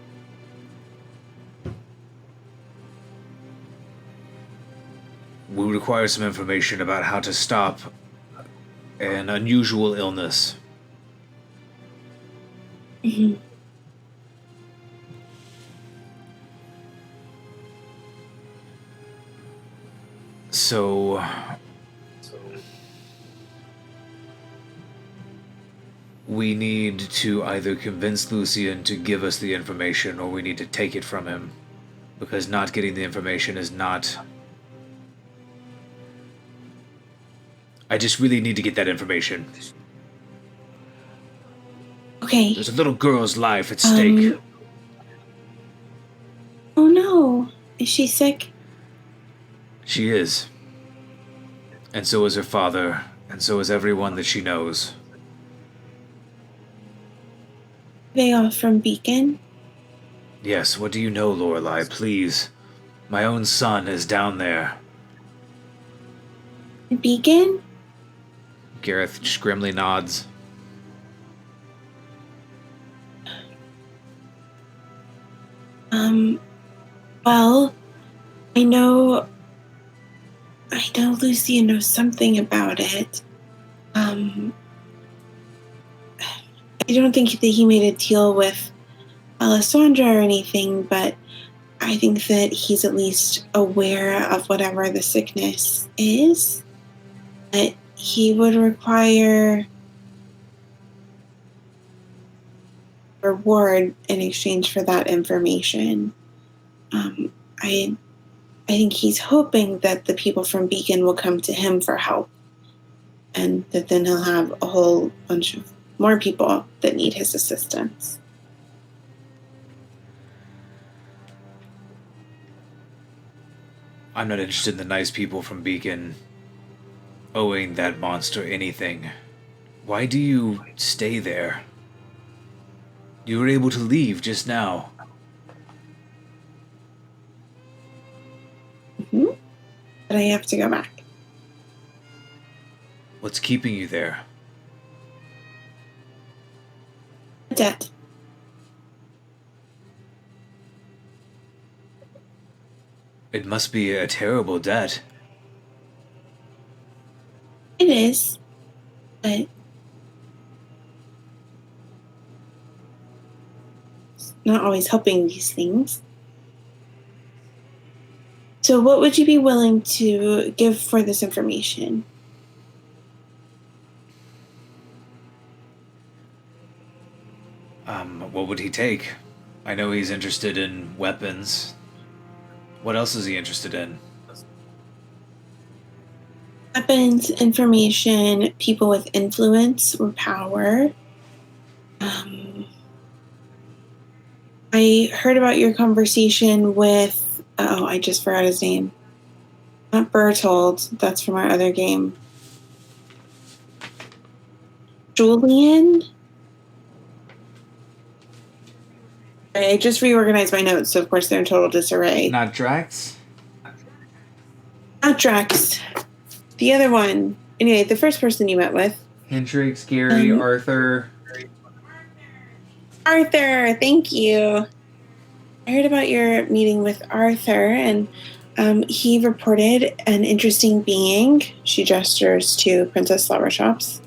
We require some information about how to stop an unusual illness. Mhm. So, we need to either convince Lucian to give us the information or we need to take it from him. Because not getting the information is not... I just really need to get that information. Okay. There's a little girl's life at stake. Oh no. Is she sick? She is. And so is her father, and so is everyone that she knows. Are they all from Beacon? Yes, what do you know, Lorelei? Please. My own son is down there. Beacon? Garreth just grimly nods. Well, I know Lucia knows something about it. I don't think that he made a deal with Alessandra or anything, but I think that he's at least aware of whatever the sickness is. But he would require reward in exchange for that information. I think he's hoping that the people from Beacon will come to him for help, and that then he'll have a whole bunch of more people that need his assistance. I'm not interested in the nice people from Beacon owing that monster anything. Why do you stay there? You were able to leave just now. But I have to go back. What's keeping you there? Debt. It must be a terrible debt. It is, but it's not always helping these things. So what would you be willing to give for this information? What would he take? I know he's interested in weapons. What else is he interested in? Weapons, information, people with influence or power. I heard about your conversation with, I just forgot his name. Not Bertold, that's from our other game. Julian? I just reorganized my notes, so of course they're in total disarray. Not Drax? Not Drax. The other one. Anyway, the first person you met with. Hendrix, Gary, Arthur. Arthur, thank you. I heard about your meeting with Arthur, and he reported an interesting being. She gestures to Princess Flowershops.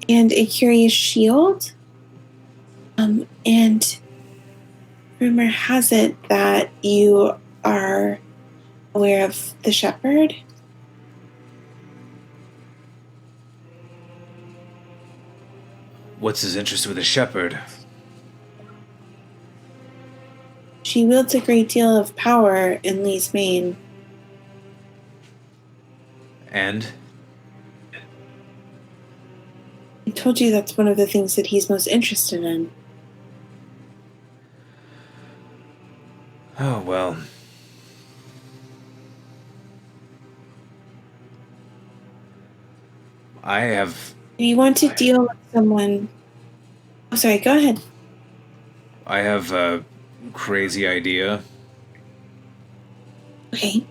And a curious shield. And rumor has it that you are aware of the shepherd. What's his interest with a shepherd? She wields a great deal of power in Lee's Mane. And? I told you that's one of the things that he's most interested in. Oh, well. I have... If you want to deal with someone... Oh, sorry, go ahead. I have a crazy idea. Okay.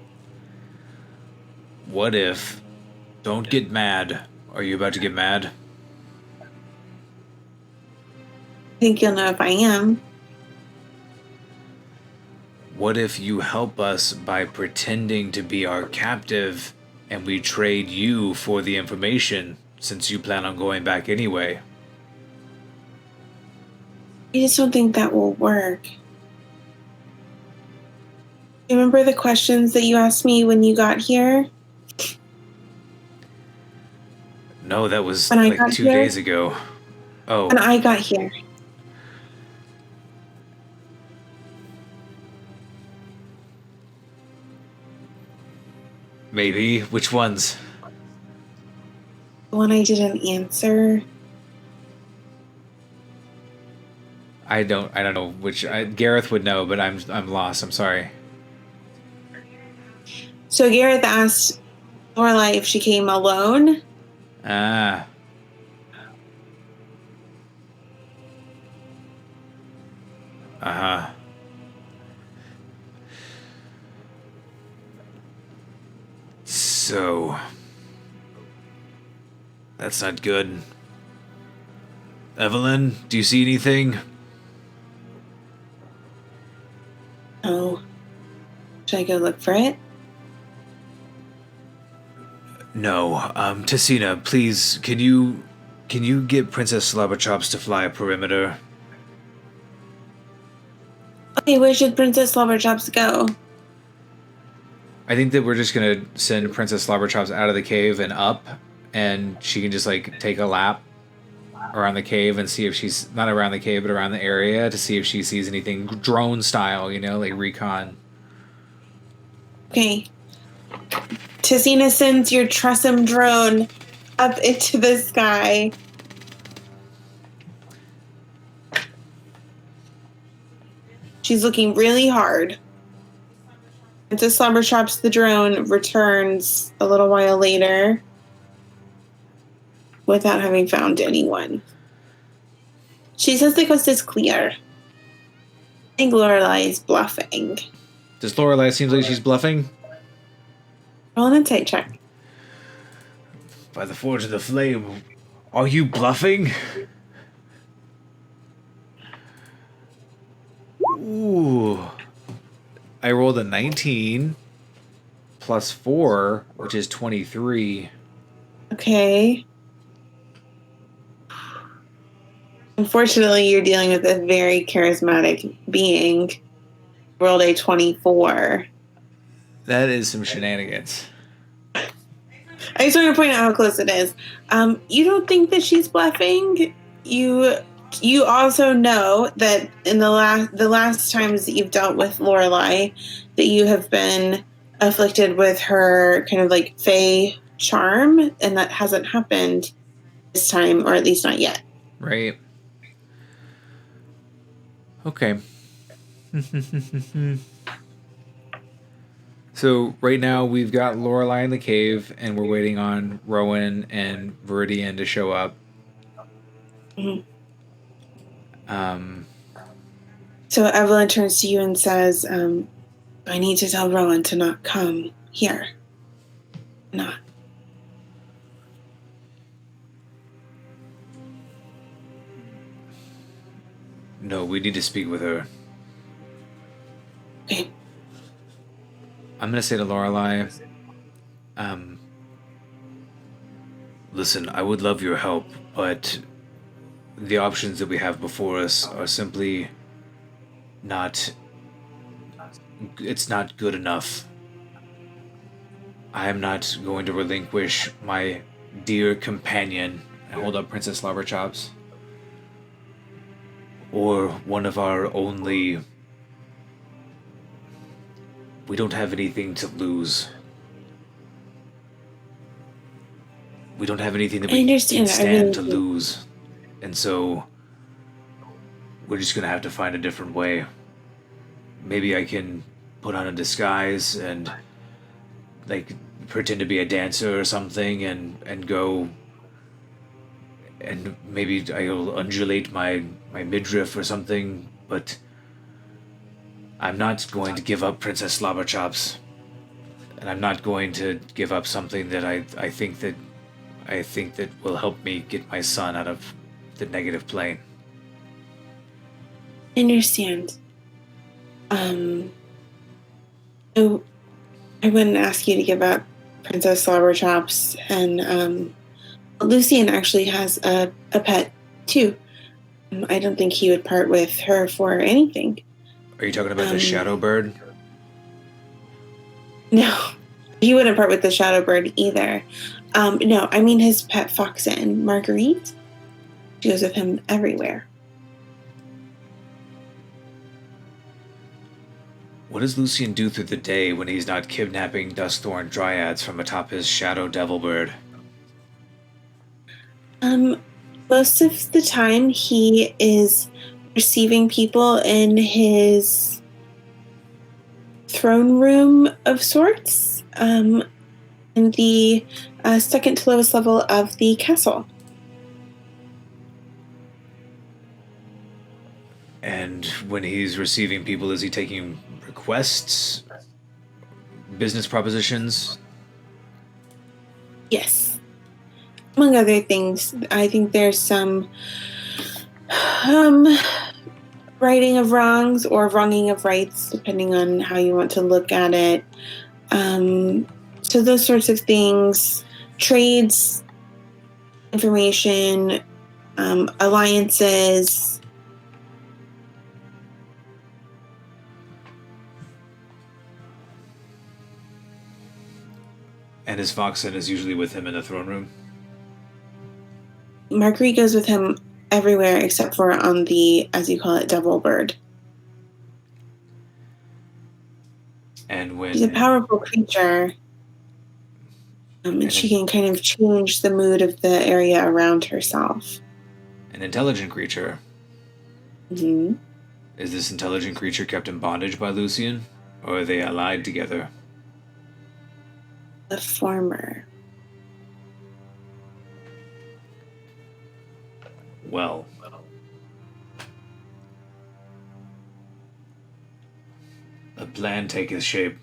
What if... Don't get mad. Are you about to get mad? I think you'll know if I am. What if you help us by pretending to be our captive and we trade you for the information since you plan on going back anyway? I just don't think that will work. Remember the questions that you asked me when you got here? No, that was When I like got 2 here? days ago. Oh, When I got here. maybe. Which ones? The one I didn't answer. I don't know which. Garreth would know, but I'm lost. I'm sorry. So Garreth asked Lorelai if she came alone. Ah. Uh-huh. So, that's not good. Evelyn, do you see anything? Oh. Should I go look for it? No. Tessina, please, can you get Princess Slobberchops to fly a perimeter? Okay, where should Princess Slobberchops go? I think that we're just gonna send Princess Slobberchops out of the cave and up, and she can just like take a lap around the cave and see if she's not around the cave but around the area to see if she sees anything drone style, like recon. Okay. Tessina sends your Tressum drone up into the sky. She's looking really hard. Princess Slobberchops the drone returns a little while later without having found anyone. She says the coast is clear. I think Lorelai is bluffing. Does Lorelai seems like she's bluffing? Roll an insight check. By the forge of the flame, are you bluffing? Ooh. I rolled a 19 plus 4, which is 23. Okay. Unfortunately, you're dealing with a very charismatic being. Rolled a 24. That is some shenanigans. I just want to point out how close it is. You don't think that she's bluffing. You also know that in the last times that you've dealt with Lorelai, that you have been afflicted with her kind of like fey charm, and that hasn't happened this time, or at least not yet. Right. Okay. So right now we've got Lorelai in the cave, and we're waiting on Rowan and Viridian to show up. Mm-hmm. Um, So Evelyn turns to you and says, I need to tell Rowan to not come here. Not. No, we need to speak with her. Okay. I'm gonna say to Lorelai, Listen, I would love your help, but the options that we have before us are simply not... It's not good enough. I am not going to relinquish my dear companion, I hold up Princess Slobberchops. or one of our only... We don't have anything to lose. We don't have anything that I we can understand. I stand really to do. lose. And so we're just gonna have to find a different way. Maybe I can put on a disguise and like pretend to be a dancer or something and go and maybe I'll undulate my midriff or something, but I'm not going to give up Princess Slobberchops. And I'm not going to give up something that I think that will help me get my son out of the negative plane. I understand. So I wouldn't ask you to give up Princess Slobberchops, and Lucian actually has a pet too. I don't think he would part with her for anything. Are you talking about the shadow bird? No, he wouldn't part with the shadow bird either. No, I mean his pet foxen, Marguerite. She goes with him everywhere. What does Lucian do through the day when he's not kidnapping Duskthorn dryads from atop his shadow devil bird? Most of the time he is receiving people in his throne room of sorts, in the second to lowest level of the castle. And when he's receiving people, is he taking requests? Business propositions? Yes. Among other things, I think there's some righting of wrongs or wronging of rights, depending on how you want to look at it. So those sorts of things, trades, information, alliances. And his foxen is usually with him in the throne room? Marguerite goes with him everywhere except for on the, as you call it, devil bird. And when She's a powerful creature, and she can kind of change the mood of the area around herself. An intelligent creature. Mm-hmm. Is this intelligent creature kept in bondage by Lucian? Or are they allied together? The former. Well. A plan taketh shape.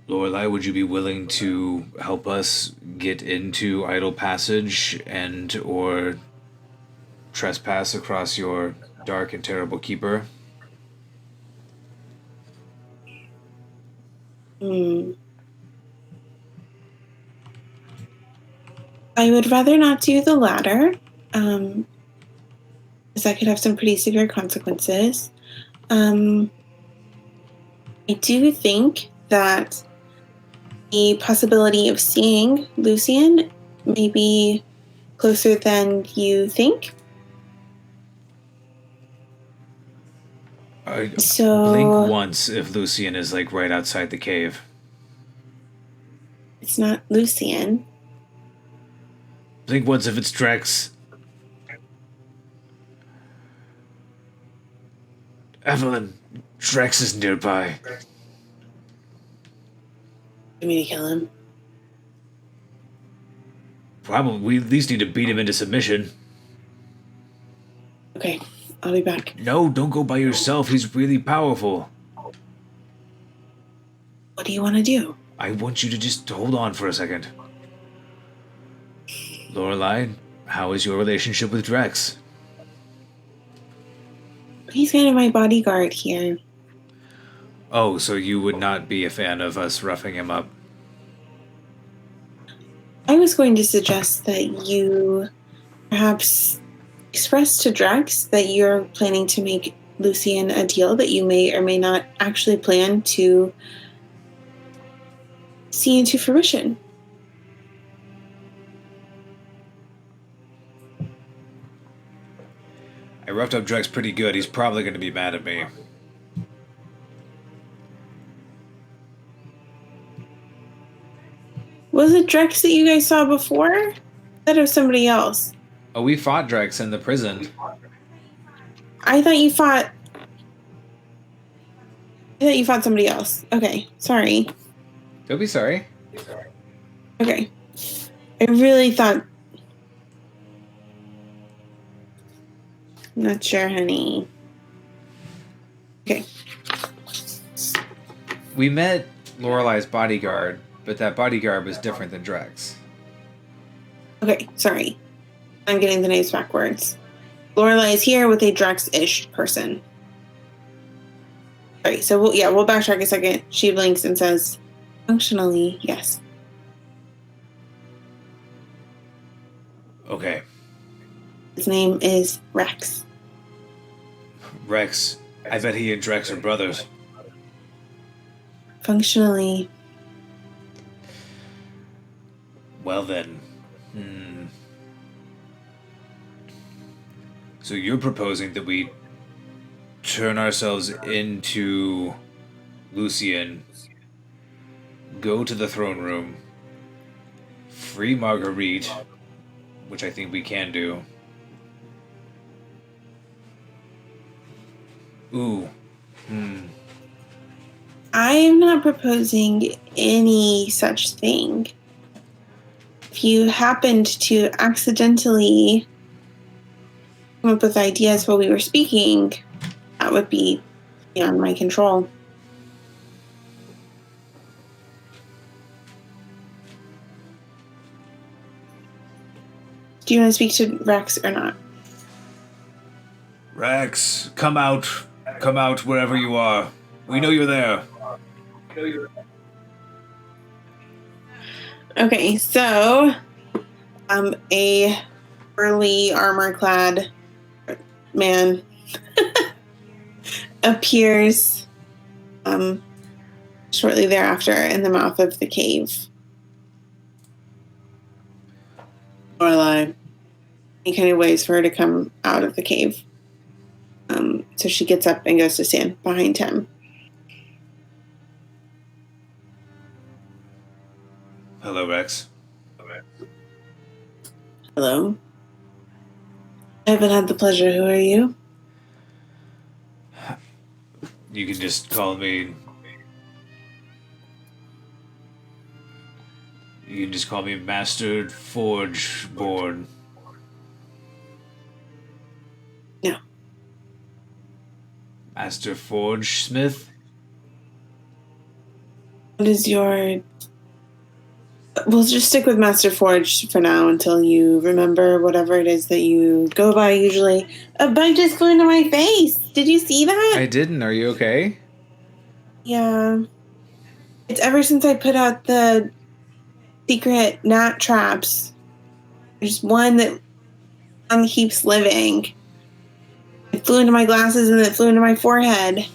Lorelei, would you be willing to help us get into Idle Passage and or trespass across your dark and terrible keeper? I would rather not do the latter, because that could have some pretty severe consequences. I do think that the possibility of seeing Lucian may be closer than you think. So blink once if Lucian is like right outside the cave. It's not Lucian. Blink once if it's Drex. Evelyn, Drex is nearby. You mean to kill him? Probably. We at least need to beat him into submission. Okay, I'll be back. No, don't go by yourself. He's really powerful. What do you want to do? I want you to just hold on for a second. Lorelei, how is your relationship with Drex? He's kind of my bodyguard here. Oh, so you would not be a fan of us roughing him up? I was going to suggest that you perhaps express to Drex that you're planning to make Lucian a deal that you may or may not actually plan to see into fruition. I roughed up Drex pretty good. He's probably going to be mad at me. Was it Drex that you guys saw before? That was somebody else. Oh, we fought Drex in the prison. I thought you fought somebody else. Okay, sorry. Don't be sorry. Okay. I really thought... Not sure, honey. Okay. We met Lorelei's bodyguard, but that bodyguard was different than Drex. Okay, sorry. I'm getting the names backwards. Lorelei is here with a Drex-ish person. Sorry, so we'll backtrack a second. She blinks and says, functionally, yes. Okay. His name is Rex. Rex. I bet he and Drex are brothers. Functionally. Well then. So you're proposing that we turn ourselves into Lucian, go to the throne room, free Marguerite, which I think we can do. Ooh. I am not proposing any such thing. If you happened to accidentally come up with ideas while we were speaking, that would be beyond my control. Do you want to speak to Rex or not? Rex, come out. Come out wherever you are. We know you're there. Okay, so a burly armor-clad man appears shortly thereafter in the mouth of the cave. Lorelai, he kind of waits for her to come out of the cave. So she gets up and goes to stand behind him. Hello, Rex. Hello. I haven't had the pleasure. Who are you? You can just call me... You can just call me Master Forge Born. No. Master Forge Smith? What is your... We'll just stick with Master Forge for now until you remember whatever it is that you go by usually. A bug just flew into my face. Did you see that? I didn't. Are you okay? Yeah. It's ever since I put out the secret gnat traps. There's one that keeps living. It flew into my glasses and it flew into my forehead.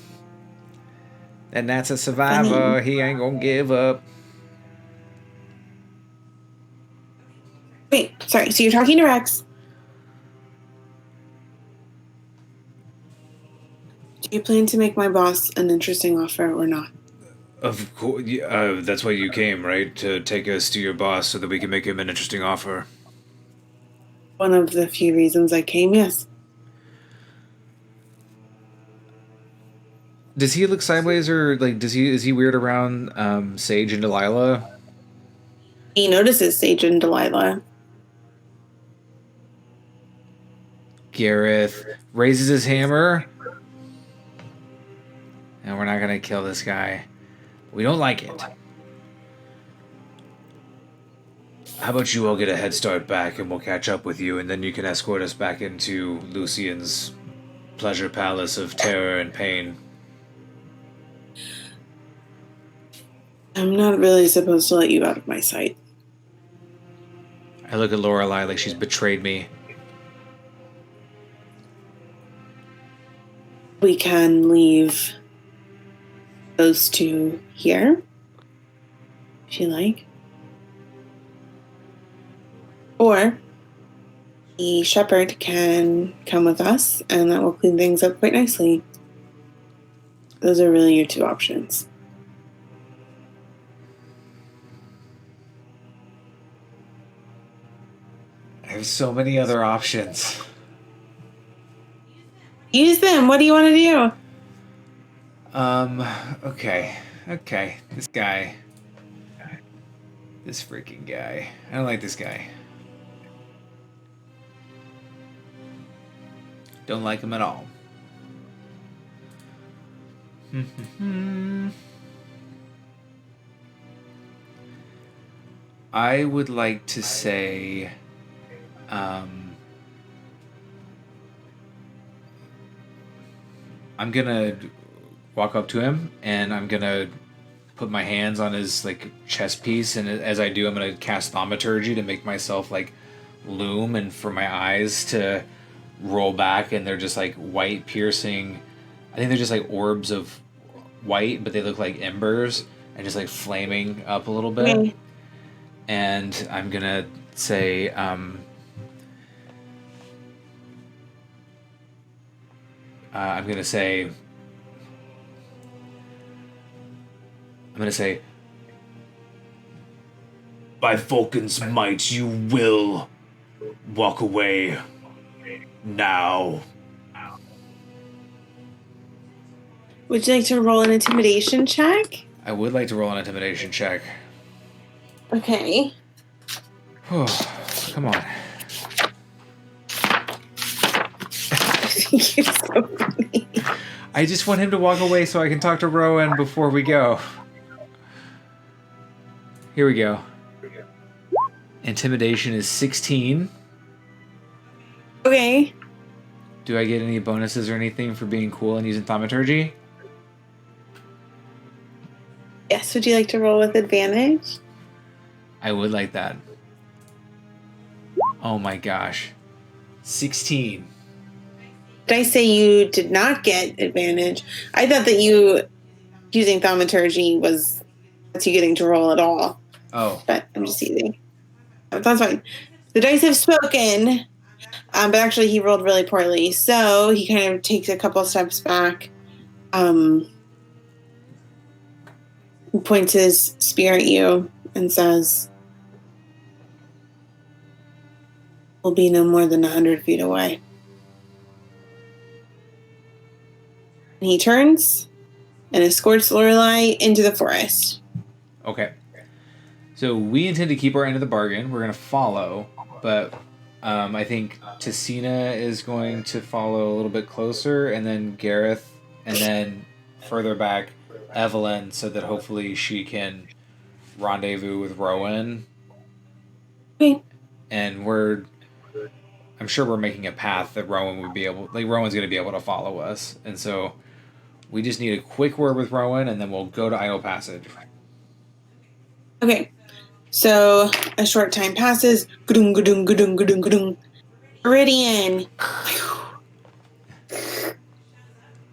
And that's a survivor. Funny. He ain't gonna give up. Wait, sorry. So you're talking to Rex. Do you plan to make my boss an interesting offer or not? Of course, that's why you came, right? To take us to your boss so that we can make him an interesting offer. One of the few reasons I came, yes. Does he look sideways, or like is he weird around Sage and Delilah? He notices Sage and Delilah. Garreth raises his hammer. And we're not gonna kill this guy. We don't like it. How about you all get a head start back and we'll catch up with you, and then you can escort us back into Lucian's pleasure palace of terror and pain. I'm not really supposed to let you out of my sight. I look at Lorelai like she's betrayed me. We can leave those two here, if you like. Or the shepherd can come with us, and that will clean things up quite nicely. Those are really your two options. I have so many other options. Use them. What do you want to do? Okay. This guy. This freaking guy. I don't like this guy. Don't like him at all. I would like to say, I'm gonna walk up to him, and I'm gonna put my hands on his like chest piece, and as I do, I'm gonna cast thaumaturgy to make myself like loom, and for my eyes to roll back, and they're just like white piercing. I think they're just like orbs of white, but they look like embers and just like flaming up a little bit. Okay. And I'm gonna say, I'm gonna say, By Vulcan's might, you will walk away now. Would you like to roll an intimidation check? I would like to roll an intimidation check. Okay. Come on. You're so funny. I just want him to walk away so I can talk to Rowan before we go. Here we go. Intimidation is 16. Okay. Do I get any bonuses or anything for being cool and using thaumaturgy? Yes, would you like to roll with advantage? I would like that. Oh my gosh. 16. Did I say you did not get advantage? I thought that you using thaumaturgy was that's you getting to roll at all. Oh. But I'm just teasing. That's fine. The dice have spoken, but actually he rolled really poorly. So he kind of takes a couple steps back, points his spear at you, and says, "We'll be no more than 100 feet away." And he turns and escorts Lorelei into the forest. Okay. So we intend to keep our end of the bargain. We're going to follow, but I think Tessina is going to follow a little bit closer, and then Garreth, and then further back, Evelyn, so that hopefully she can rendezvous with Rowan. Okay. And I'm sure we're making a path that Rowan's going to be able to follow us. And so we just need a quick word with Rowan, and then we'll go to Idle Passage. Okay. So a short time passes. Gudung, gudung, gudung, gudung, gudung. Meridian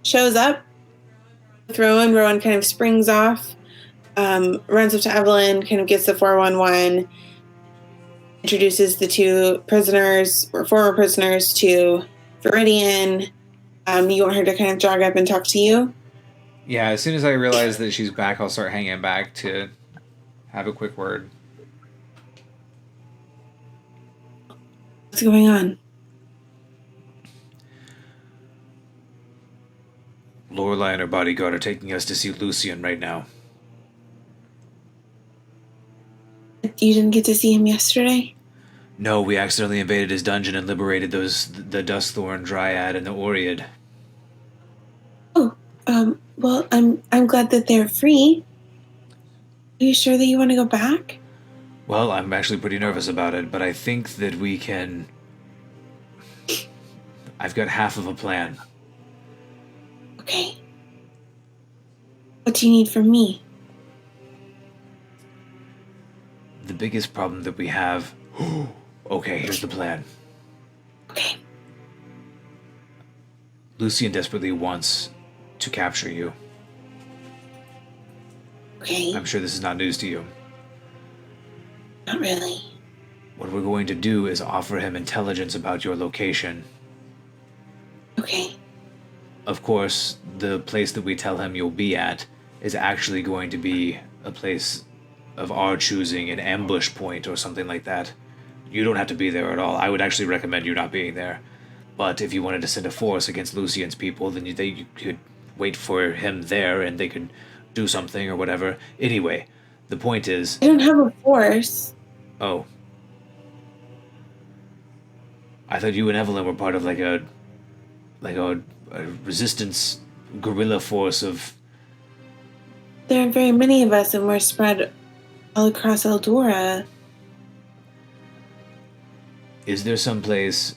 shows up. Rowan kind of springs off, runs up to Evelyn, kind of gets the 411, introduces the two prisoners or former prisoners to Viridian. You want her to kind of jog up and talk to you? Yeah, as soon as I realize that she's back, I'll start hanging back to have a quick word. What's going on? Lorelei and her bodyguard are taking us to see Lucian right now. You didn't get to see him yesterday? No, we accidentally invaded his dungeon and liberated the Dustthorn Dryad and the Oread. Oh, well, I'm glad that they're free. Are you sure that you want to go back? Well, I'm actually pretty nervous about it, but I think that we can... I've got half of a plan. Okay. What do you need from me? The biggest problem that we have... Okay, here's the plan. Okay. Lucian desperately wants to capture you. Okay. I'm sure this is not news to you. Not really. What we're going to do is offer him intelligence about your location. Okay. Of course, the place that we tell him you'll be at is actually going to be a place of our choosing, an ambush point or something like that. You don't have to be there at all. I would actually recommend you not being there. But if you wanted to send a force against Lucian's people, then you could wait for him there and they could do something or whatever. Anyway, the point is... I don't have a force. Oh. I thought you and Evelyn were part of like a resistance guerrilla force of... There are very many of us and we're spread all across Eldura. Is there some place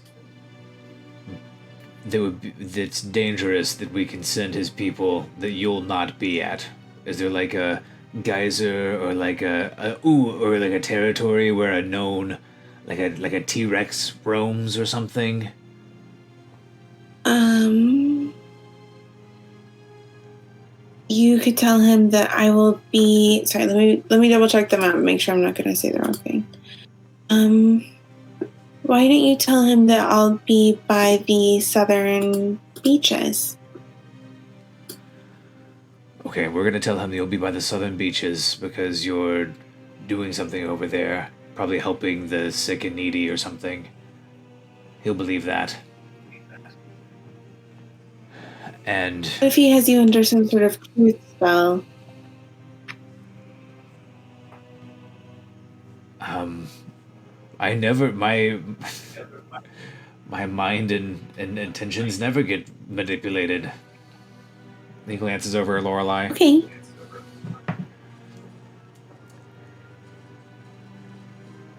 that's dangerous that we can send his people that you'll not be at? Is there like a geyser or like or like a territory where a known like a T-Rex roams or something? You could tell him that I will be. Sorry, let me double check the map and make sure I'm not going to say the wrong thing. Why don't you tell him that I'll be by the southern beaches? Okay, we're gonna tell him you'll be by the southern beaches because you're doing something over there, probably helping the sick and needy or something. He'll believe that. And What if he has you under some sort of truth spell? I never my mind and intentions never get manipulated. He glances over at Lorelei. Okay.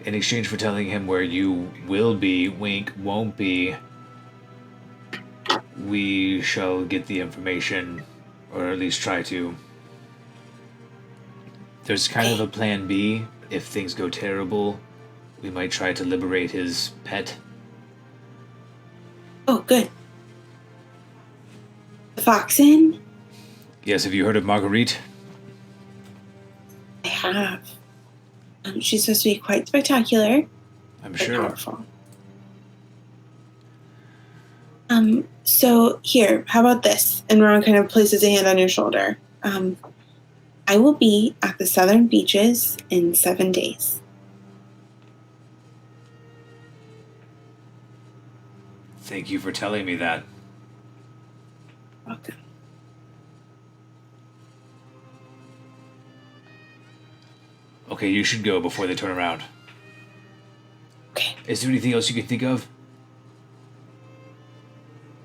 In exchange for telling him where you will be, wink, won't be, we shall get the information, or at least try to. There's kind of a plan B. If things go terrible, we might try to liberate his pet. Oh, good. The Foxen? Yes, have you heard of Marguerite? I have. She's supposed to be quite spectacular. I'm But sure. powerful. So here, how about this? And Ron kind of places a hand on your shoulder. I will be at the southern beaches in 7 days. Thank you for telling me that. Welcome. Okay, you should go before they turn around. Okay. Is there anything else you can think of?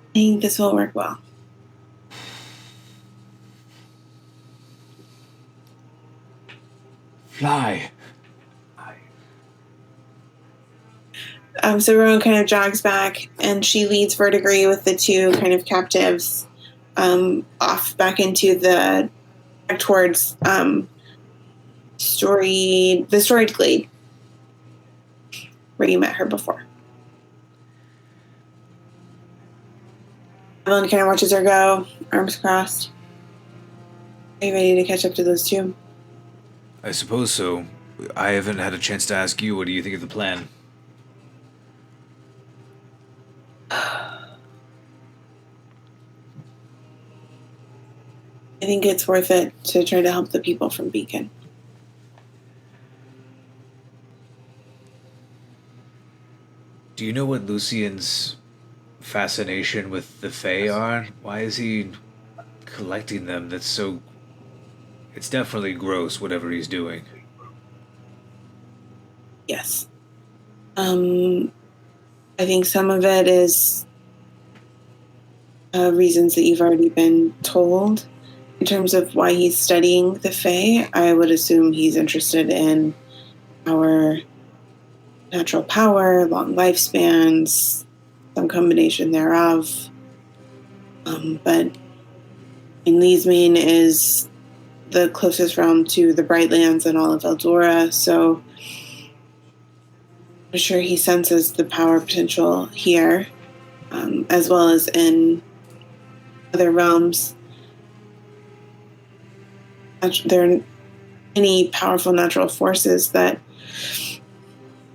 I think this will work well. Fly. So Rowan kind of jogs back, and she leads Verdigris with the two kind of captives off back into back towards the storied glade where you met her before. Evelyn kind of watches her go, arms crossed. Are you ready to catch up to those two? I suppose so. I haven't had a chance to ask you, what do you think of the plan? I think it's worth it to try to help the people from Beacon. Do you know what Lucian's fascination with the Fae are? Why is he collecting them? That's so... It's definitely gross, whatever he's doing. Yes. I think some of it is reasons that you've already been told. In terms of why he's studying the Fae, I would assume he's interested in our natural power, long lifespans, some combination thereof. But Leesmane is the closest realm to the Brightlands and all of Eldura, so I'm sure he senses the power potential here, as well as in other realms. There are any powerful natural forces that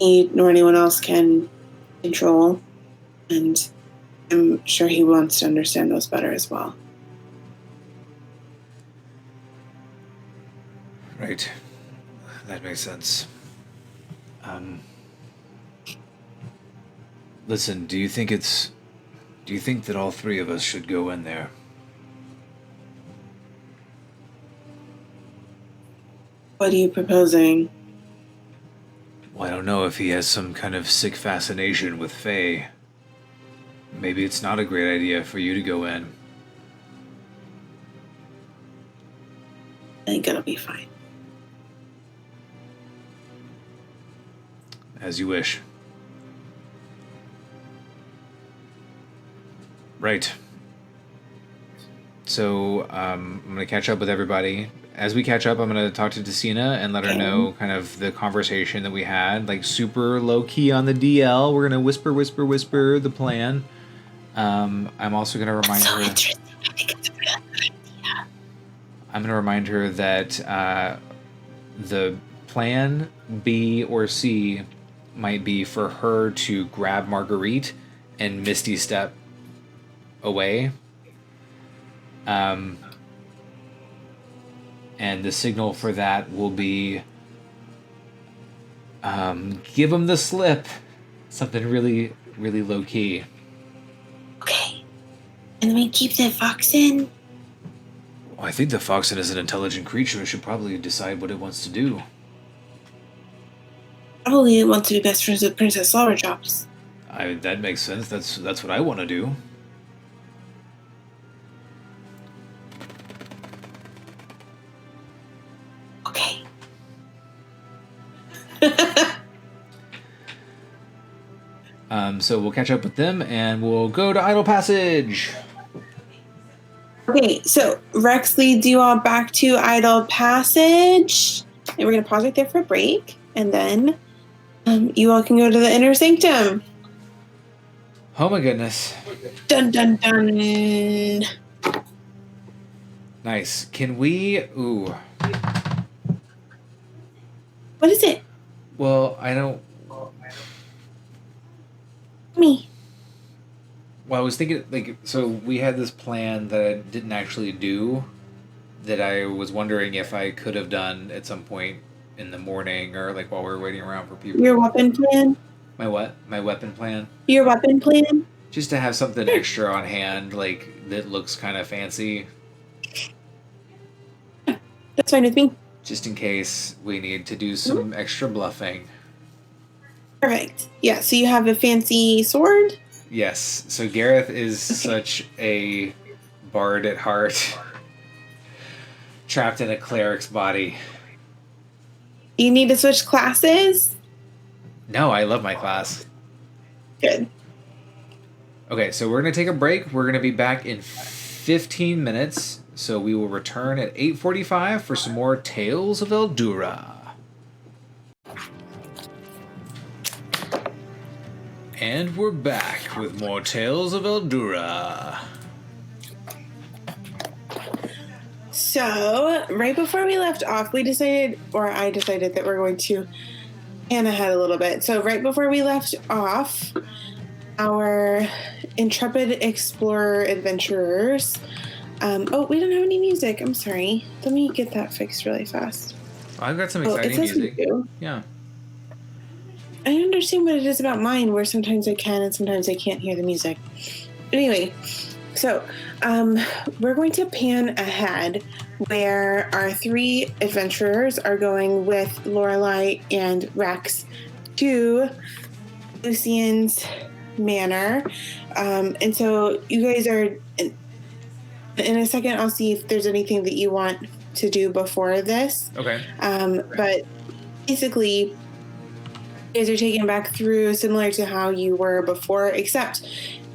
he nor anyone else can control, and I'm sure he wants to understand those better as well. Right. That makes sense. Listen, do you think that all three of us should go in there? What are you proposing? Well, I don't know if he has some kind of sick fascination with Fae. Maybe it's not a great idea for you to go in. I think it'll be fine. As you wish. Right. So I'm going to catch up with everybody. As we catch up, I'm going to talk to Decina and let her know kind of the conversation that we had. Like super low key on the DL. We're going to whisper the plan. I'm also going to remind her. Interesting. I think it's a really good idea. I'm going to remind her that the plan B or C might be for her to grab Marguerite and Misty Step away. And the signal for that will be give him the slip. Something really, really low key. Okay. And then we keep the fox in. Well, I think the Foxen is an intelligent creature. It should probably decide what it wants to do. Probably it wants to be best friends with Princess Slobberchops. That makes sense. That's what I want to do. Okay. So we'll catch up with them and we'll go to Idle Passage. Okay, so Rex leads you all back to Idle Passage. And we're going to pause right there for a break. And then you all can go to the Inner Sanctum. Oh my goodness. Dun dun dun. Nice. Can we... Ooh. What is it? Well, I don't... Me. Well, I was thinking, like, so we had this plan that I didn't actually do that I was wondering if I could have done at some point in the morning or, like, while we were waiting around for people. Your weapon plan? My what? My weapon plan? Your weapon plan? Just to have something extra on hand, like, that looks kind of fancy, That's fine with me. just in case we need to do some extra bluffing. Perfect. Yeah, so you have a fancy sword? Yes, so Garreth is such a bard at heart, trapped in a cleric's body. You need to switch classes? No, I love my class. Good. Okay, so we're going to take a break. We're going to be back in 15 minutes. So we will return at 8:45 for some more Tales of Eldura. And we're back with more Tales of Eldura. So, right before we left off, I decided that we're going to pan ahead a little bit. So, right before we left off, our intrepid explorer adventurers. We don't have any music. I'm sorry. Let me get that fixed really fast. I've got some exciting music. We do. Yeah. I don't understand what it is about mine where sometimes I can and sometimes I can't hear the music. Anyway, so we're going to pan ahead where our three adventurers are going with Lorelei and Rex to Lucian's manor. And so you guys are... In a second, I'll see if there's anything that you want to do before this. Okay. But basically, you guys are taken back through similar to how you were before, except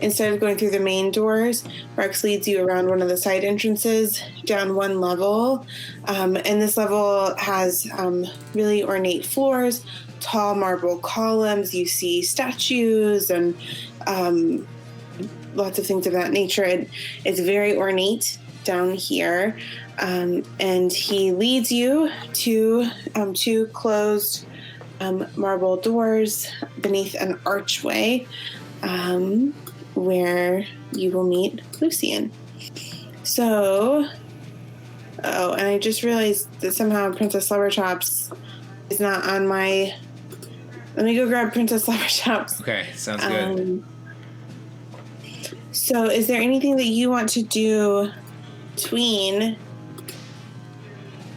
instead of going through the main doors, Rex leads you around one of the side entrances down one level. And this level has really ornate floors, tall marble columns. You see statues and lots of things of that nature. It's very ornate down here. And he leads you to two closed marble doors beneath an archway where you will meet Lucian. So, and I just realized that somehow Princess Slobberchops is not on my... Let me go grab Princess Slobberchops. Okay, sounds good. So is there anything that you want to do between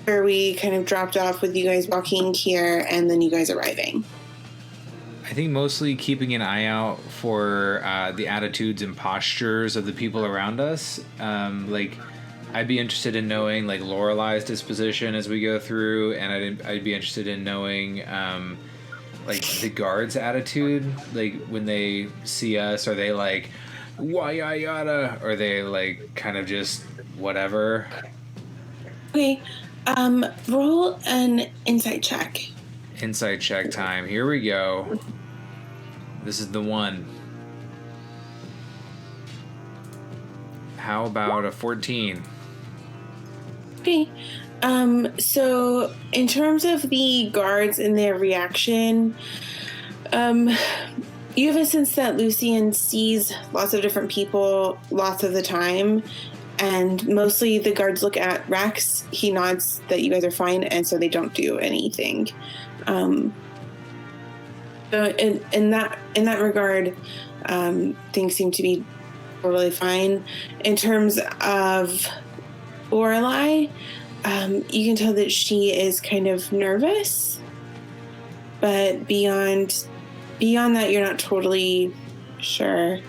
where we kind of dropped off with you guys walking here and then you guys arriving? I think mostly keeping an eye out for the attitudes and postures of the people around us. Like, I'd be interested in knowing, like, Lorelei's disposition as we go through, and I'd be interested in knowing, like, the guards' attitude. Like, when they see us, are they like, why I gotta? Or are they like kind of just whatever? Okay. Roll an insight check. Insight check time. Here we go. This is the one. How about a 14? Okay. So in terms of the guards and their reaction, you have a sense that Lucian sees lots of different people lots of the time, and mostly the guards look at Rex. He nods that you guys are fine, and so they don't do anything. So in that regard, things seem to be really fine. In terms of Lorelei, you can tell that she is kind of nervous, but beyond that, you're not totally sure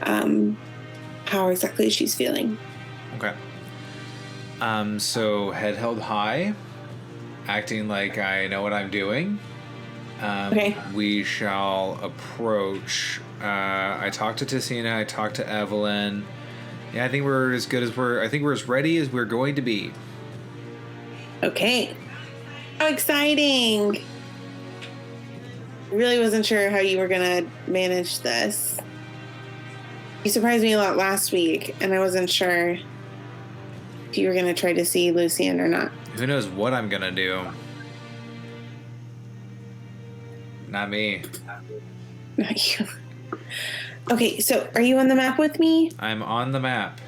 how exactly she's feeling. Okay. So head held high, acting like I know what I'm doing. Okay. We shall approach. I talked to Tessina. I talked to Evelyn. Yeah, I think we're as good as I think we're as ready as we're going to be. Okay. How exciting! Really wasn't sure how you were gonna manage this. You surprised me a lot last week, and I wasn't sure if you were gonna try to see Lucian or not. Who knows what I'm gonna do? Not me. Not you. Okay, so are you on the map with me? I'm on the map.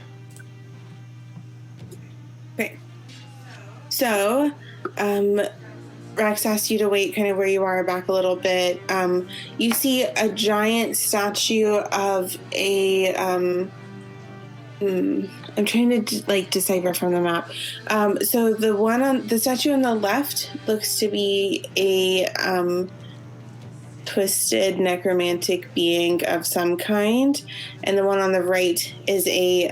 Okay. So, Rex asked you to wait kind of where you are back a little bit. You see a giant statue of a, I'm trying to decipher from the map. So the statue on the left looks to be a, twisted necromantic being of some kind, and the one on the right is a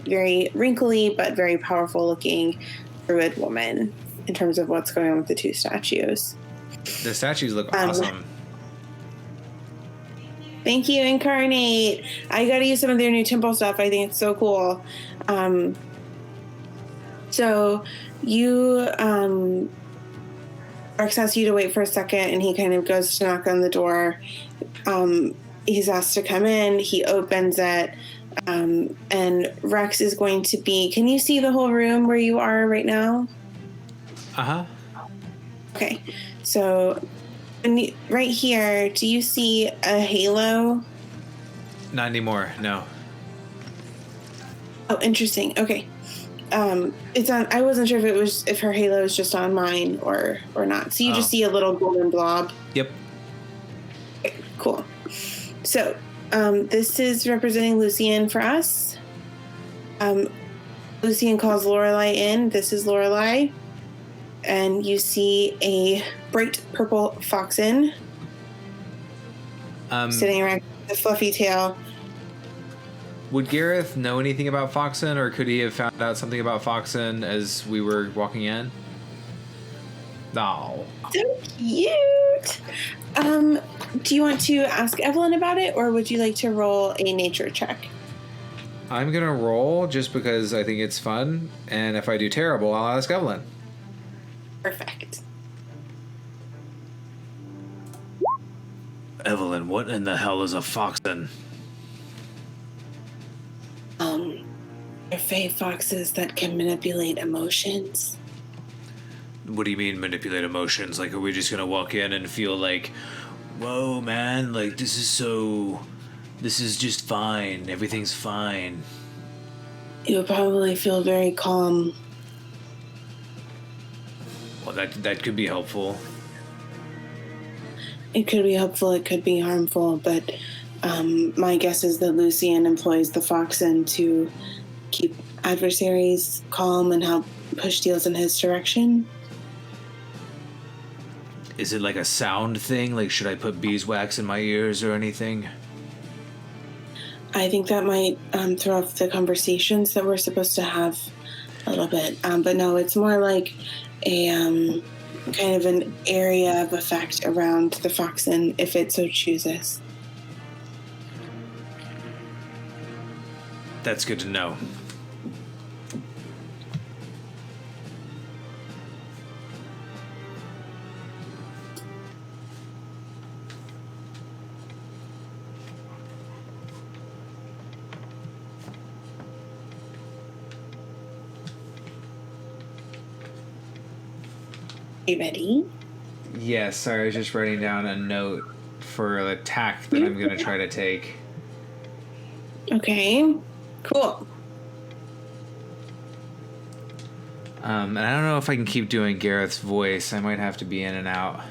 very wrinkly but very powerful looking druid woman in terms of what's going on with the two statues. The statues look awesome. Thank you, Incarnate. I gotta use some of their new temple stuff. I think it's so cool. So you Rex asks you to wait for a second, and he kind of goes to knock on the door. He's asked to come in. He opens it, and Rex is going to be... Can you see the whole room where you are right now? Uh-huh. Okay. So, right here, do you see a halo? Not anymore, no. Oh, interesting. Okay. It's on... I wasn't sure if her halo is just on mine or not. So you just see a little golden blob. Yep. Okay, cool. So, this is representing Lucian for us. Lucian calls Lorelei in. This is Lorelei. And you see a bright purple foxen sitting around the fluffy tail. Would Garreth know anything about Foxen, or could he have found out something about Foxen as we were walking in? No. So cute! Do you want to ask Evelyn about it, or would you like to roll a nature check? I'm gonna roll just because I think it's fun, and if I do terrible, I'll ask Evelyn. Perfect. Evelyn, what in the hell is a foxen? They're fey foxes that can manipulate emotions. What do you mean manipulate emotions? Like, are we just gonna walk in and feel like, whoa, man, like, this is just fine. Everything's fine. You would probably feel very calm. Well, that could be helpful. It could be helpful, it could be harmful, but my guess is that Lucian employs the foxen to keep adversaries calm and help push deals in his direction. Is it like a sound thing? Like, should I put beeswax in my ears or anything? I think that might throw off the conversations that we're supposed to have a little bit. But no, it's more like a kind of an area of effect around the foxen if it so chooses. That's good to know. You ready? Yes, sorry, I was just writing down a note for an attack that I'm going to try to take. Okay. Cool. And I don't know if I can keep doing Gareth's voice. I might have to be in and out.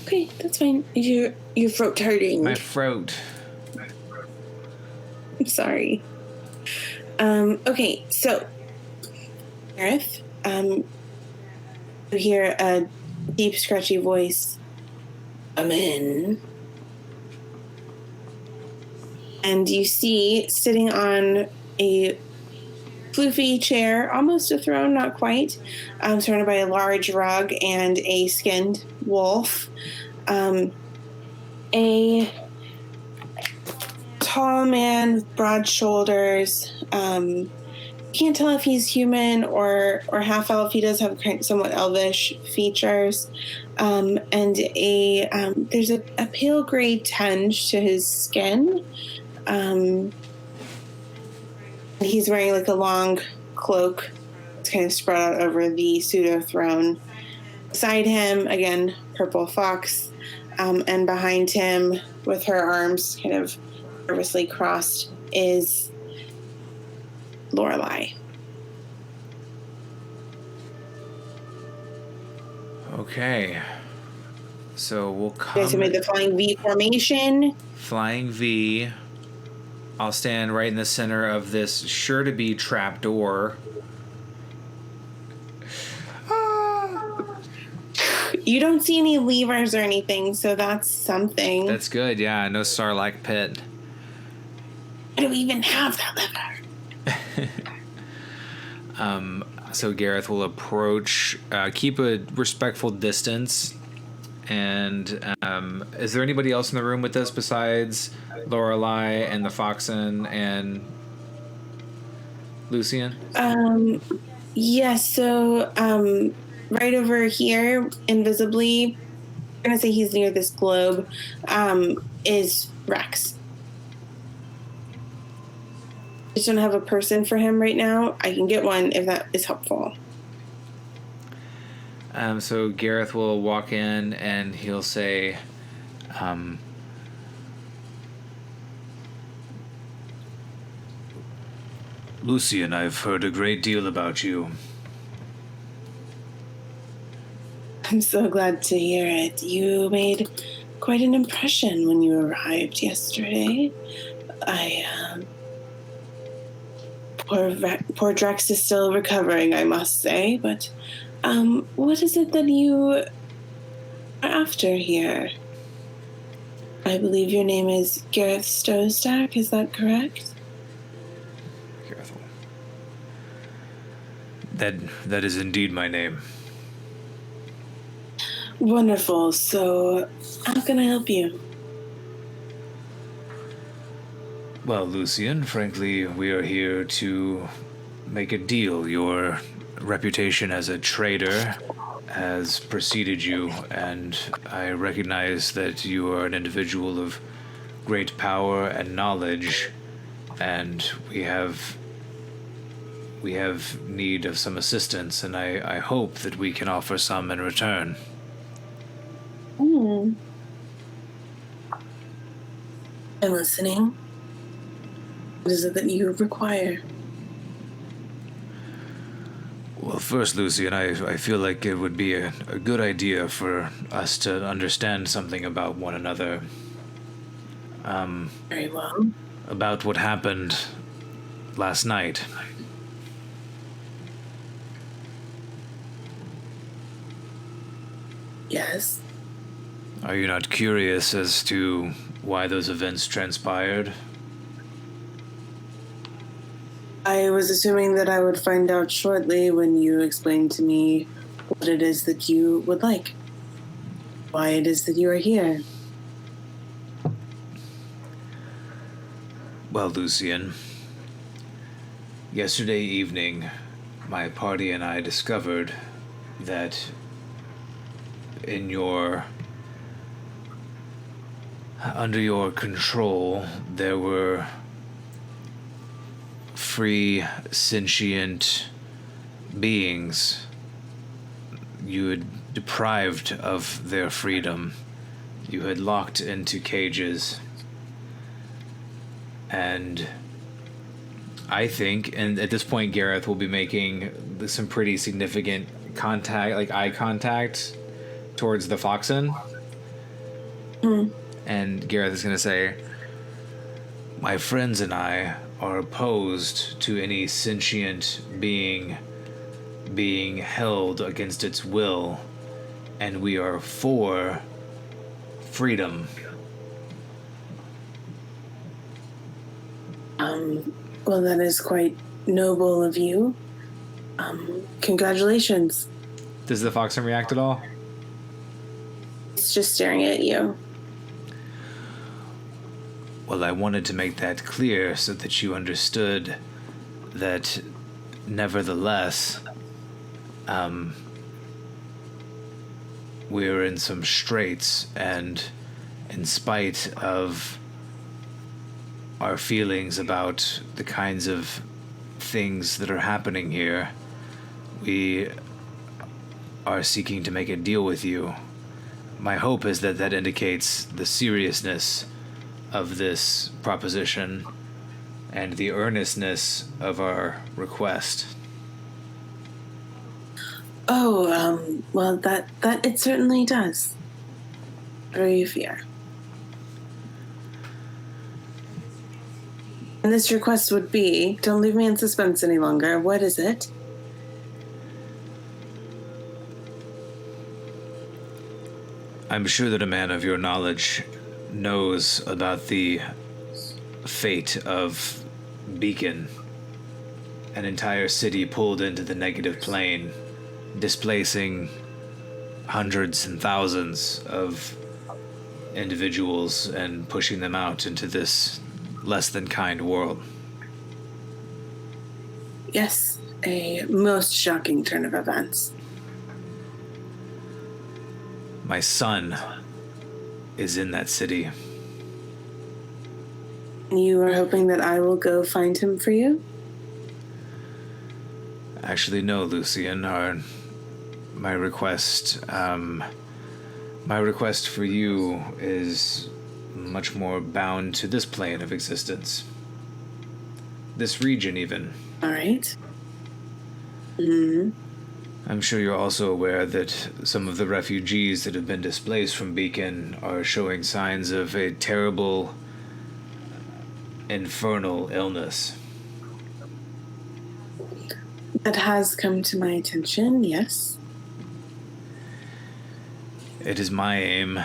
Okay, that's fine. Your throat hurting. My throat. I'm sorry. Okay, so Gareth, you hear a deep, scratchy voice. Come in. And you see, sitting on a floofy chair, almost a throne, not quite, surrounded by a large rug and a skinned wolf, a tall man with broad shoulders. Can't tell if he's human or half elf. He does have somewhat elvish features, and there's a pale gray tinge to his skin. He's wearing like a long cloak. It's kind of spread out over the pseudo throne. Beside him, again, purple fox, and behind him, with her arms kind of nervously crossed, is Lorelei. Okay. So we'll come... You guys have made the flying V formation. Flying V. I'll stand right in the center of this sure-to-be trap door. You don't see any levers or anything, so that's something. That's good, yeah. No Starlight Pit. Why do we even have that lever? So Gareth will approach, keep a respectful distance. And is there anybody else in the room with us besides Lorelei and the Foxen and Lucian? Yes, so right over here, invisibly, I'm going to say he's near this globe, is Rex. I just don't have a person for him right now. I can get one if that is helpful. So Gareth will walk in and he'll say, Lucian, I've heard a great deal about you. I'm so glad to hear it. You made quite an impression when you arrived yesterday. Poor Drex is still recovering, I must say, but what is it that you are after here? I believe your name is Garreth Stowstack, is that correct? Gareth will... That is indeed my name. Wonderful. So, how can I help you? Well, Lucian, frankly, we are here to make a deal. Your reputation as a trader has preceded you, and I recognize that you are an individual of great power and knowledge, and we have need of some assistance, and I hope that we can offer some in return. I'm listening. What is it that you require? Well, first, Lucian, I feel like it would be a good idea for us to understand something about one another. Very well. About what happened last night. Yes. Are you not curious as to why those events transpired? I was assuming that I would find out shortly when you explained to me what it is that you would like. Why it is that you are here. Well, Lucian, yesterday evening, my party and I discovered that under your control, there were free, sentient beings you had deprived of their freedom. You had locked into cages. And I think, and at this point, Garreth will be making some pretty significant contact, like eye contact, towards the Foxen. And Garreth is going to say, my friends and I are opposed to any sentient being held against its will, and we are for freedom. Well, that is quite noble of you. Congratulations. Does the Foxen react at all? It's just staring at you. Well, I wanted to make that clear so that you understood that, nevertheless, we're in some straits, and in spite of our feelings about the kinds of things that are happening here, we are seeking to make a deal with you. My hope is that that indicates the seriousness of this proposition and the earnestness of our request. Oh, well, that it certainly does. What do you fear? And this request would be, don't leave me in suspense any longer. What is it? I'm sure that a man of your knowledge knows about the fate of Beacon, an entire city pulled into the negative plane, displacing hundreds and thousands of individuals and pushing them out into this less than kind world. Yes, a most shocking turn of events. My son is in that city. You are hoping that I will go find him for you? Actually, no, Lucian. My request for you is much more bound to this plane of existence. This region, even. All right. Mm-hmm. I'm sure you're also aware that some of the refugees that have been displaced from Beacon are showing signs of a terrible, infernal illness. That has come to my attention, yes. It is my aim,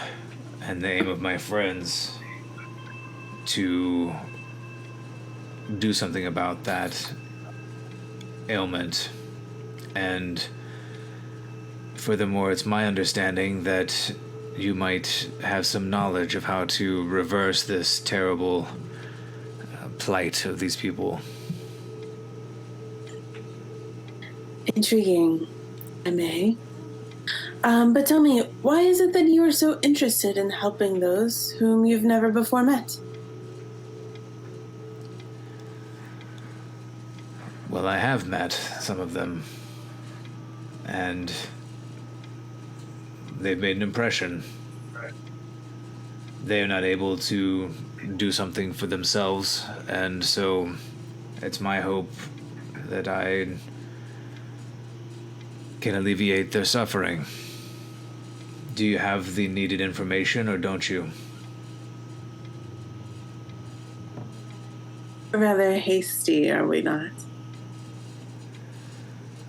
and the aim of my friends, to do something about that ailment. And furthermore, it's my understanding that you might have some knowledge of how to reverse this terrible plight of these people. Intriguing, I may. But tell me, why is it that you are so interested in helping those whom you've never before met? Well, I have met some of them, and they've made an impression. They are not able to do something for themselves, and so it's my hope that I can alleviate their suffering. Do you have the needed information, or don't you? Rather hasty, are we not?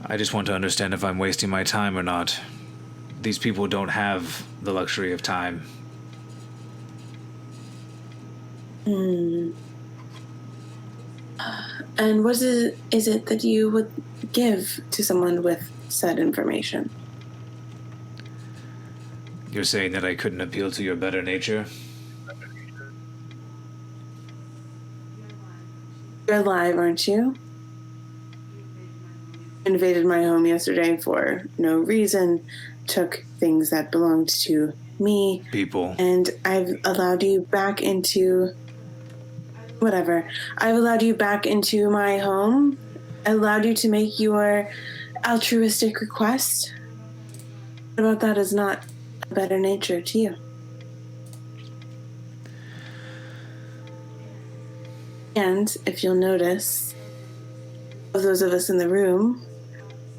I just want to understand if I'm wasting my time or not. These people don't have the luxury of time. And what is it that you would give to someone with said information? You're saying that I couldn't appeal to your better nature? You're alive, aren't you? Invaded my home yesterday for no reason, took things that belonged to me. People. And I've allowed you back into... whatever. I've allowed you back into my home. I allowed you to make your altruistic request. What about that is not a better nature to you? And if you'll notice, of those of us in the room,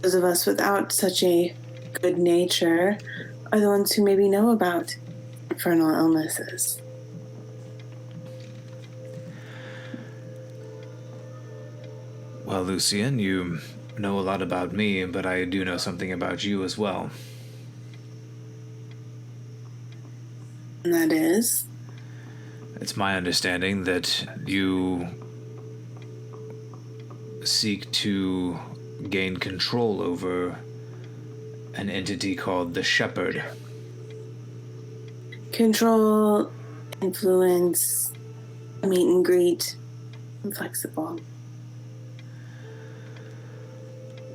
those of us without such a good nature are the ones who maybe know about infernal illnesses. Well, Lucian, you know a lot about me, but I do know something about you as well. And that is? It's my understanding that you seek to gain control over an entity called the Shepherd. Control, influence, meet and greet. I'm flexible.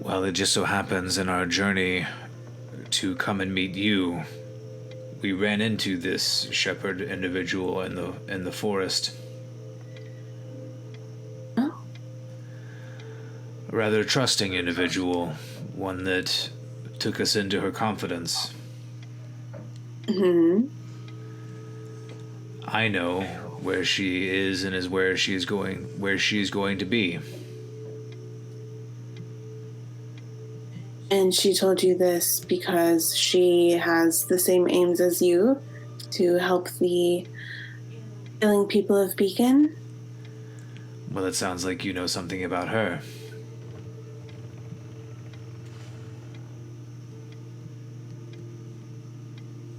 Well, it just so happens in our journey to come and meet you, we ran into this shepherd individual in the forest. Oh. A rather trusting individual, one that took us into her confidence. Mm-hmm. I know where she is and is where she's going to be. And she told you this because she has the same aims as you to help the ailing people of Beacon? Well, it sounds like you know something about her.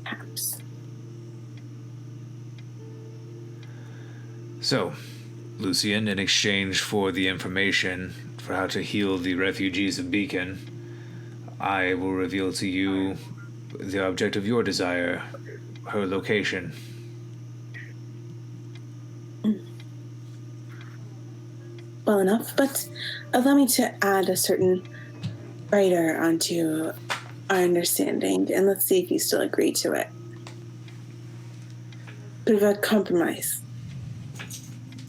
Perhaps. So, Lucian, in exchange for the information for how to heal the refugees of Beacon, I will reveal to you the object of your desire, her location. Well enough, but allow me to add a certain writer onto our understanding, and let's see if you still agree to it. Bit of a compromise.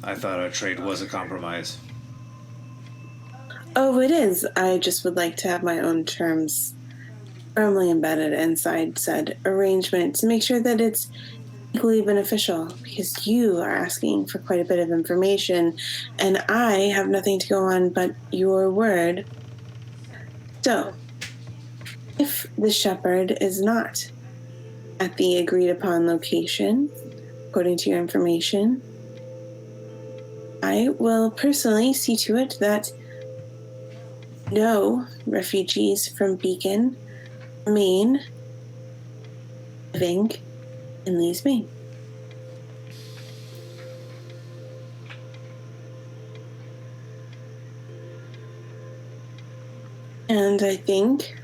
I thought our trade was a compromise. Oh, it is. I just would like to have my own terms firmly embedded inside said arrangement to make sure that it's equally beneficial, because you are asking for quite a bit of information and I have nothing to go on but your word. So, if the shepherd is not at the agreed upon location, according to your information, I will personally see to it that no refugees from Beacon remain living in Lee's Main. And I think,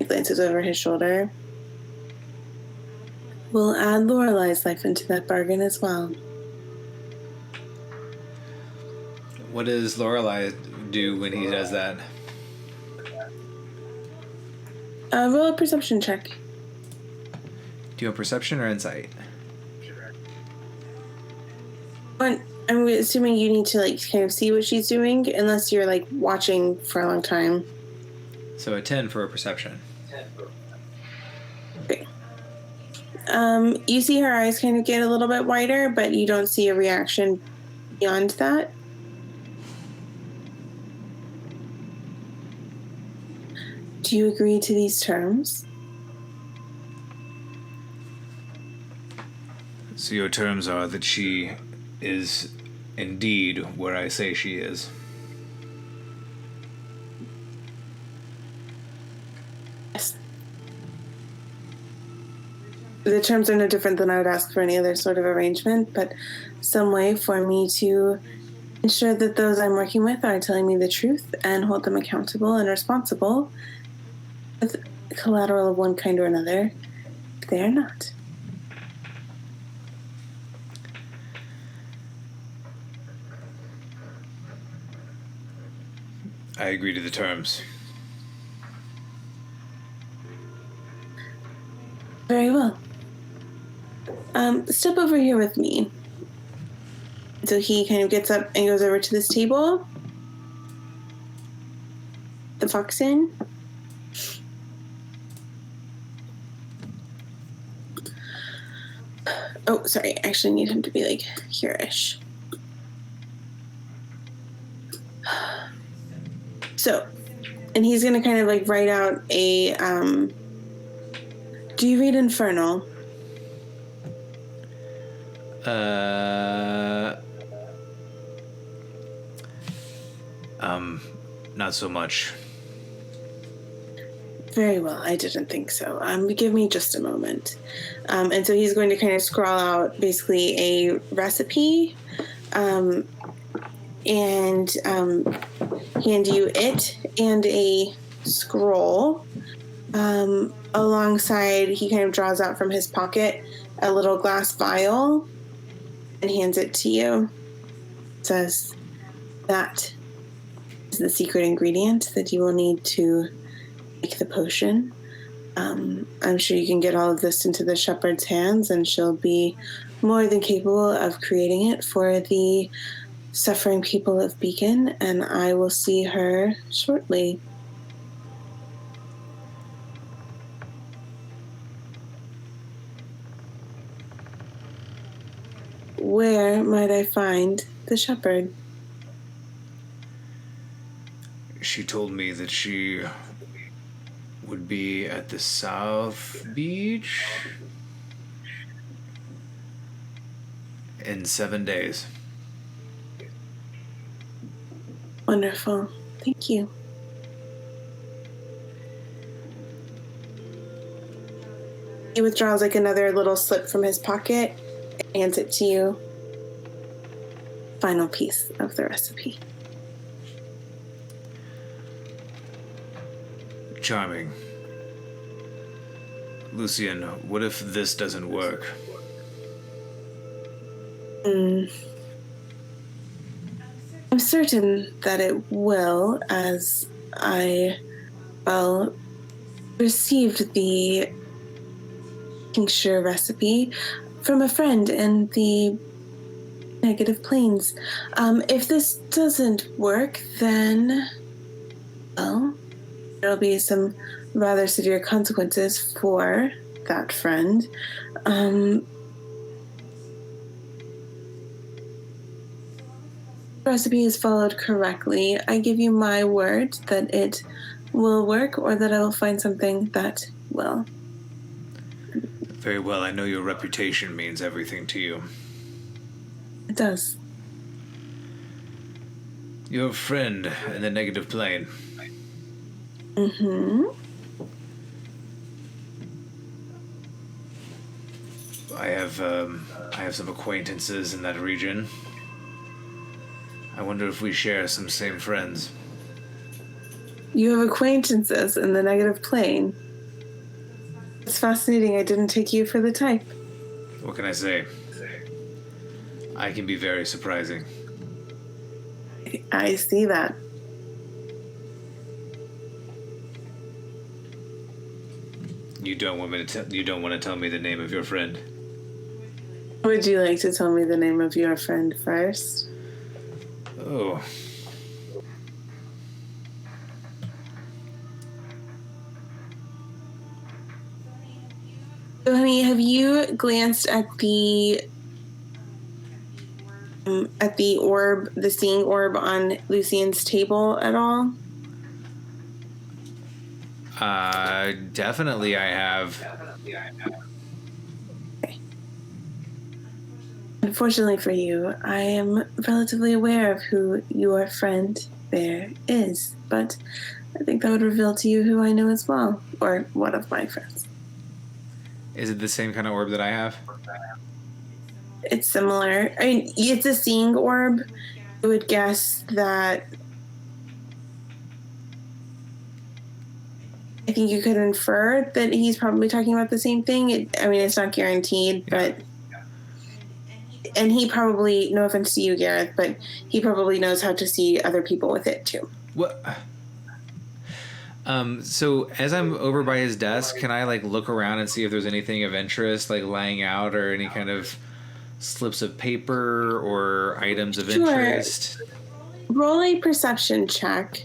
he glances over his shoulder, we'll add Lorelei's life into that bargain as well. What does Lorelei do when he does that? Roll a perception check. Do you have perception or insight? But I'm assuming you need to kind of see what she's doing, unless you're watching for a long time. So a 10 for a perception. Okay. You see her eyes kind of get a little bit wider, but you don't see a reaction beyond that. Do you agree to these terms? So your terms are that she is indeed where I say she is. Yes. The terms are no different than I would ask for any other sort of arrangement, but some way for me to ensure that those I'm working with are telling me the truth and hold them accountable and responsible with collateral of one kind or another if they are not. I agree to the terms. Very well. Step over here with me. So he kind of gets up and goes over to this table. The fox in. Oh, sorry. I actually need him to be like here-ish. So, and he's going to kind of like write out a, do you read Infernal? Not so much. Very well, I didn't think so. Give me just a moment. And so he's going to kind of scrawl out basically a recipe and hand you it and a scroll. Alongside, he kind of draws out from his pocket a little glass vial and hands it to you. It says, that is the secret ingredient that you will need to make the potion. I'm sure you can get all of this into the shepherd's hands, and she'll be more than capable of creating it for the suffering people of Beacon, and I will see her shortly. Where might I find the shepherd? She told me that she would be at the South Beach in 7 days. Wonderful. Thank you. He withdraws like another little slip from his pocket and hands it to you. Final piece of the recipe. Charming. Lucian, what if this doesn't work? I'm certain that it will, as I, received the tincture recipe from a friend in the negative planes. If this doesn't work, then, there'll be some rather severe consequences for that friend. Recipe is followed correctly. I give you my word that it will work, or that I will find something that will. Very well, I know your reputation means everything to you. It does. Your friend in the negative plane. Mm-hmm. I have some acquaintances in that region. I wonder if we share some same friends. You have acquaintances in the negative plane. It's fascinating. I didn't take you for the type. What can I say? I can be very surprising. I see that. You don't want to tell me the name of your friend? Would you like to tell me the name of your friend first? Oh. So, honey, have you glanced at the orb, the seeing orb on Lucian's table at all? Definitely I have. Okay. Unfortunately for you, I am relatively aware of who your friend there is, but I think that would reveal to you who I know as well, or one of my friends. Is it the same kind of orb that I have? It's similar. I mean, it's a seeing orb. I would guess that. I think you could infer that he's probably talking about the same thing. It's not guaranteed, but. And he probably, no offense to you, Garreth, but he probably knows how to see other people with it too. What? So as I'm over by his desk, can I like look around and see if there's anything of interest, like laying out, or any kind of slips of paper or items of Sure. interest? Roll a perception check.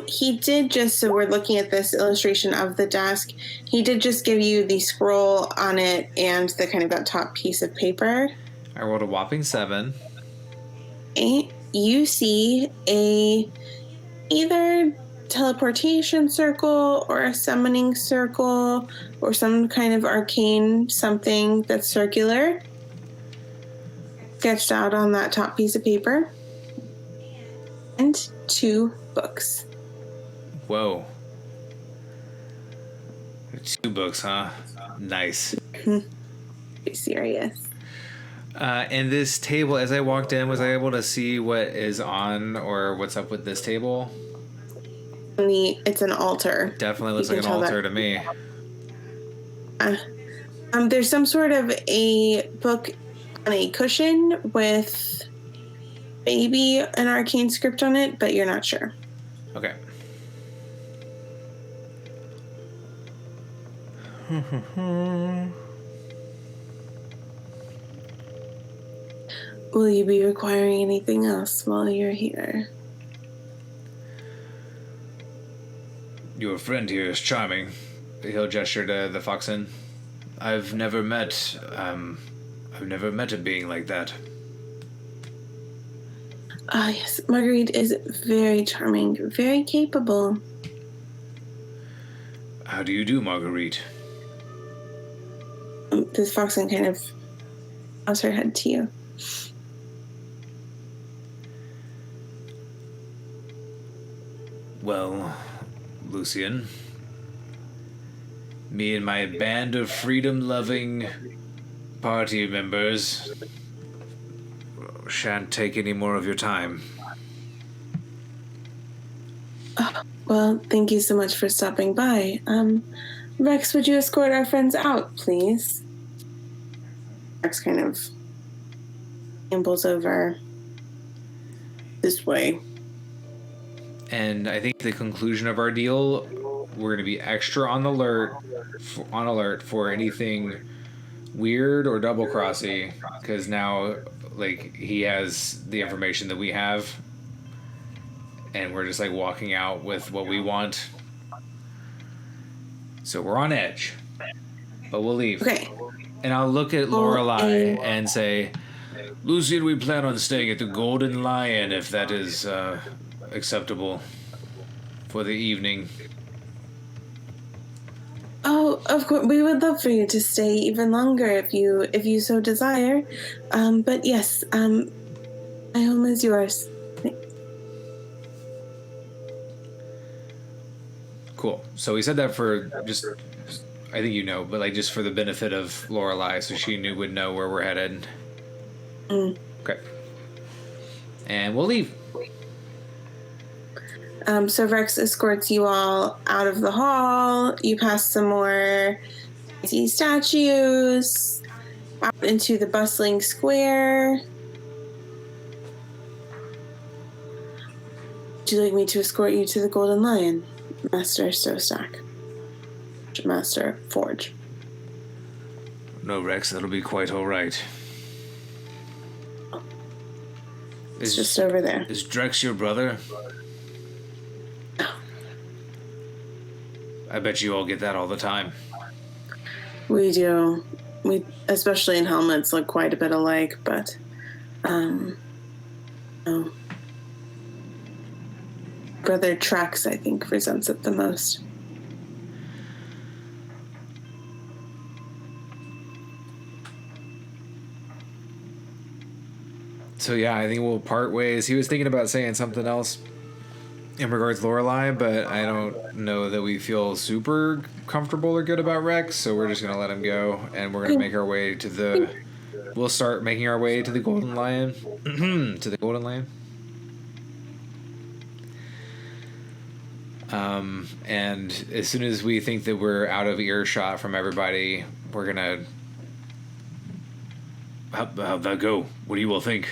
He did just, so we're looking at this illustration of the desk. He did just give you the scroll on it and the kind of that top piece of paper. I rolled a whopping 7. You see either teleportation circle or a summoning circle or some kind of arcane something that's circular sketched out on that top piece of paper, and 2 books. Whoa. 2 books, huh? Nice. Be serious. And this table, as I walked in, was I able to see what is on or what's up with this table? It's an altar. Definitely looks You like an can tell altar that. to me. There's some sort of a book on a cushion with maybe an arcane script on it, but you're not sure. Okay. Will you be requiring anything else while you're here? Your friend here is charming. He'll gesture to the Foxen. I've never met a being like that. Ah, yes. Marguerite is very charming, very capable. How do you do, Marguerite? This Foxen kind of bows her head to you. Well, Lucian, me and my band of freedom-loving party members shan't take any more of your time. Well, thank you so much for stopping by. Rex, would you escort our friends out, please? Rex kind of ambles over this way. And I think the conclusion of our deal, we're going to be extra on alert for anything weird or double crossy, because now like he has the information that we have, and we're just like walking out with what we want. So we're on edge, but we'll leave. Okay. And I'll look at Lorelei and say, Lucian, we plan on staying at the Golden Lion if that is acceptable for the evening. Oh, of course, we would love for you to stay even longer if you so desire. But yes, my home is yours. Cool. So we said that for just, I think you know, but like just for the benefit of Lorelei, so she would know where we're headed. Okay. And we'll leave. So Rex escorts you all out of the hall. You pass some more fancy statues out into the bustling square. Would you like me to escort you to the Golden Lion, Master Stostack? Master Forge. No, Rex, that'll be quite all right. It's just over there. Is Drex your brother? I bet you all get that all the time. We do. We, especially in helmets, look quite a bit alike, but, no. Brother Trax, I think, resents it the most. So yeah, I think we'll part ways. He was thinking about saying something else in regards to Lorelei, but I don't know that we feel super comfortable or good about Rex, so we're just gonna let him go, and we're gonna make our way to the. We'll start making our way to the Golden Lion. To the Golden Lion. And as soon as we think that we're out of earshot from everybody, we're gonna. How'd that go? What do you all think?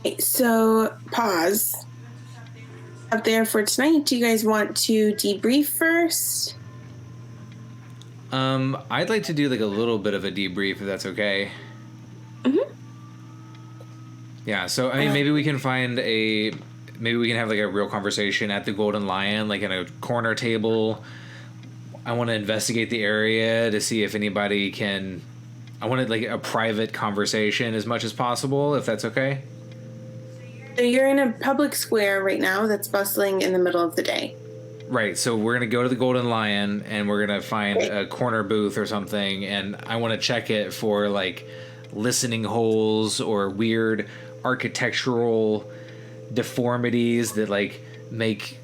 Okay, so pause. Up there for tonight, do you guys want to debrief first? I'd like to do like a little bit of a debrief if that's okay. Mm-hmm. Yeah, so I mean maybe we can have like a real conversation at the Golden Lion, like in a corner table. I want to investigate the area to see if anybody can. I wanted like a private conversation as much as possible, if that's okay. So you're in a public square right now that's bustling in the middle of the day. Right, so we're going to go to the Golden Lion and we're going to find a corner booth or something, and I want to check it for like listening holes or weird architectural deformities that like make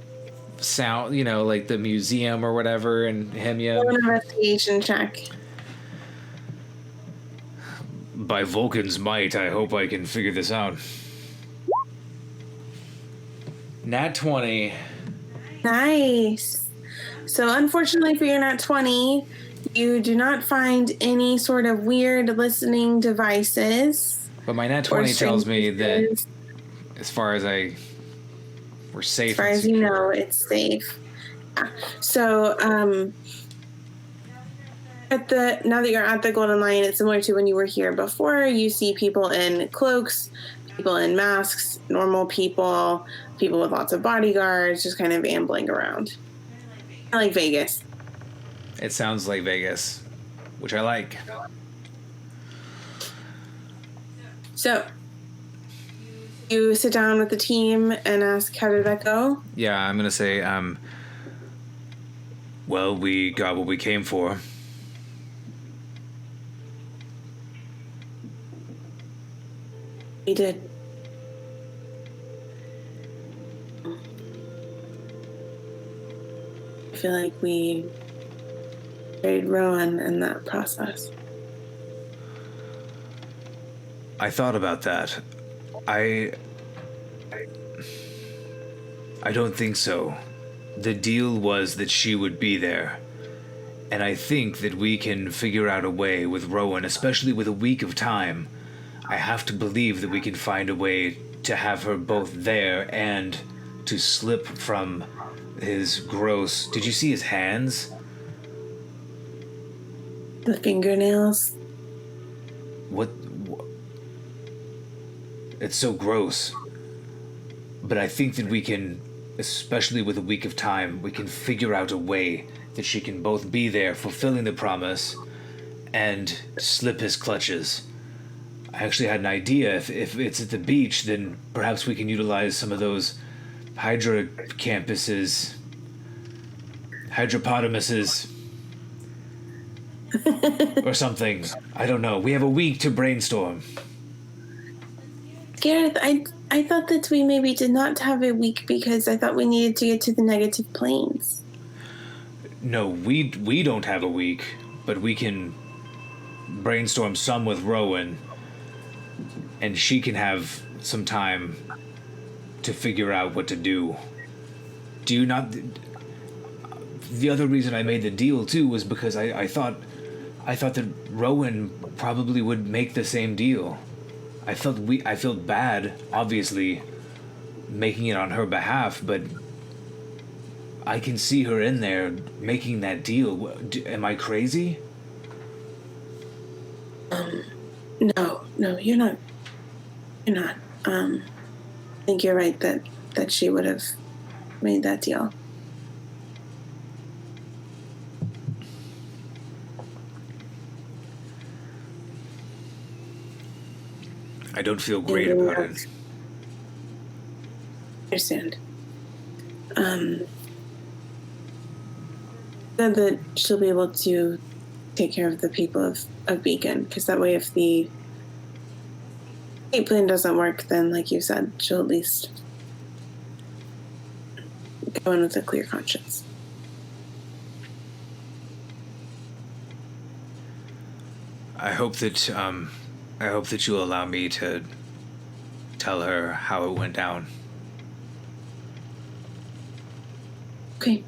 sound, like the museum or whatever in Hemia. An investigation check. By Vulcan's might, I hope I can figure this out. Nat 20. Nice. So unfortunately for your nat 20, you do not find any sort of weird listening devices. But my nat 20 tells me that as far as we're safe. As far as you know, it's safe. Yeah. So now that you're at the Golden Lion, it's similar to when you were here before. You see people in cloaks, people in masks, normal people with lots of bodyguards, just kind of ambling around. Like Vegas. It sounds like Vegas, which I like. So, you sit down with the team and ask, how did that go? Yeah, I'm going to say, well, we got what we came for. We did. I feel like we buried Rowan in that process. I thought about that. I don't think so. The deal was that she would be there. And I think that we can figure out a way with Rowan, especially with a week of time. I have to believe that we can find a way to have her both there and to slip from his gross... Did you see his hands? The fingernails? What? It's so gross. But I think that we can, especially with a week of time, we can figure out a way that she can both be there, fulfilling the promise, and slip his clutches. I actually had an idea. If it's at the beach, then perhaps we can utilize some of those hydropotamuses, or something. I don't know. We have a week to brainstorm. Garreth, I thought that we maybe did not have a week because I thought we needed to get to the negative planes. No, we don't have a week, but we can brainstorm some with Rowan, and she can have some time to figure out what to do. Do you not... The other reason I made the deal, too, was because I thought that Rowan probably would make the same deal. I felt bad, obviously, making it on her behalf, but I can see her in there making that deal. Am I crazy? No, you're not. You're not. I think you're right that she would have made that deal. I don't feel great about it. I understand. Said that she'll be able to take care of the people of Beacon, because that way if the escape plan doesn't work, then like you said, she'll at least go in with a clear conscience. I hope that you'll allow me to tell her how it went down. Okay.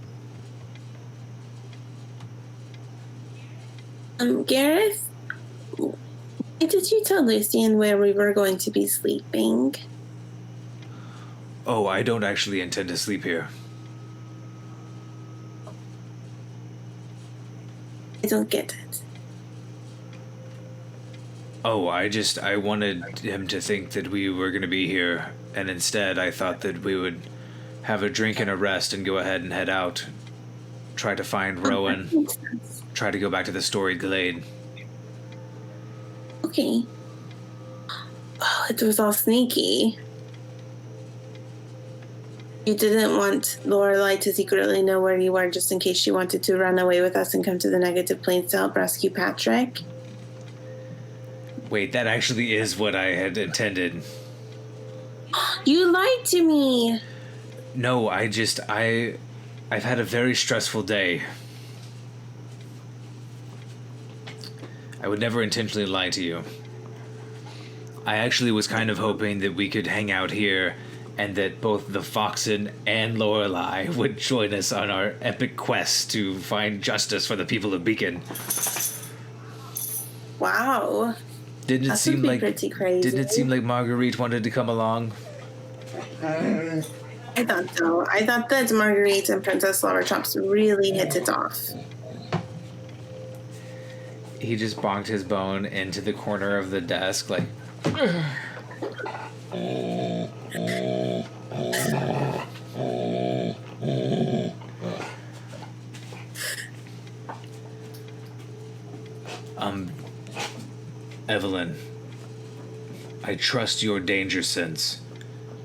Garreth, why did you tell Lucian where we were going to be sleeping? Oh, I don't actually intend to sleep here. I don't get it. Oh, I wanted him to think that we were going to be here, and instead I thought that we would have a drink and a rest and go ahead and head out. Try to find Rowan. Makes sense. Try to go back to the storied glade. Okay. Oh, it was all sneaky. You didn't want Lorelai to secretly know where you were just in case she wanted to run away with us and come to the negative planes to help rescue Patrick? Wait, that actually is what I had intended. You lied to me! No, I've had a very stressful day. I would never intentionally lie to you. I actually was kind of hoping that we could hang out here and that both the Foxen and Lorelai would join us on our epic quest to find justice for the people of Beacon. Wow. Didn't it That seem would be like pretty crazy. Didn't it seem like Marguerite wanted to come along? I thought so. I thought that Marguerite and Princess Loverchops really hit it off. He just bonked his bone into the corner of the desk, like. Evelyn, I trust your danger sense.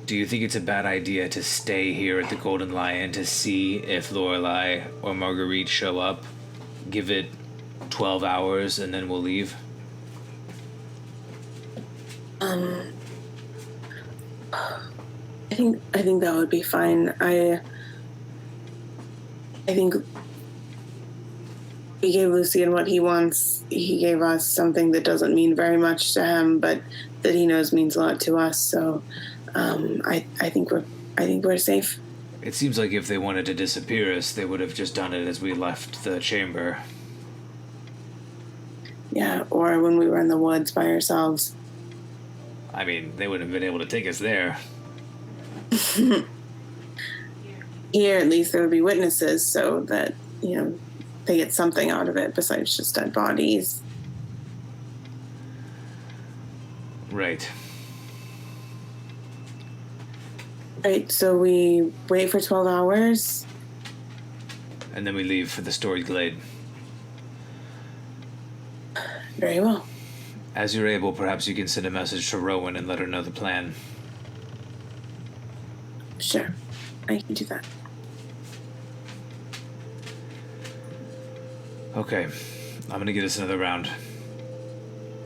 Do you think it's a bad idea to stay here at the Golden Lion to see if Lorelai or Marguerite show up? Give it 12 hours and then we'll leave? I think that would be fine. I think we gave Lucian what he wants. He gave us something that doesn't mean very much to him, but that he knows means a lot to us. So, I think we're safe. It seems like if they wanted to disappear us, they would have just done it as we left the chamber. Yeah, or when we were in the woods by ourselves. I mean, they wouldn't have been able to take us there. Here, at least there would be witnesses, so that they get something out of it besides just dead bodies. Right. Right, so we wait for 12 hours. And then we leave for the storied glade. Very well. As you're able, perhaps you can send a message to Rowan and let her know the plan. Sure, I can do that. Okay, I'm gonna get us another round.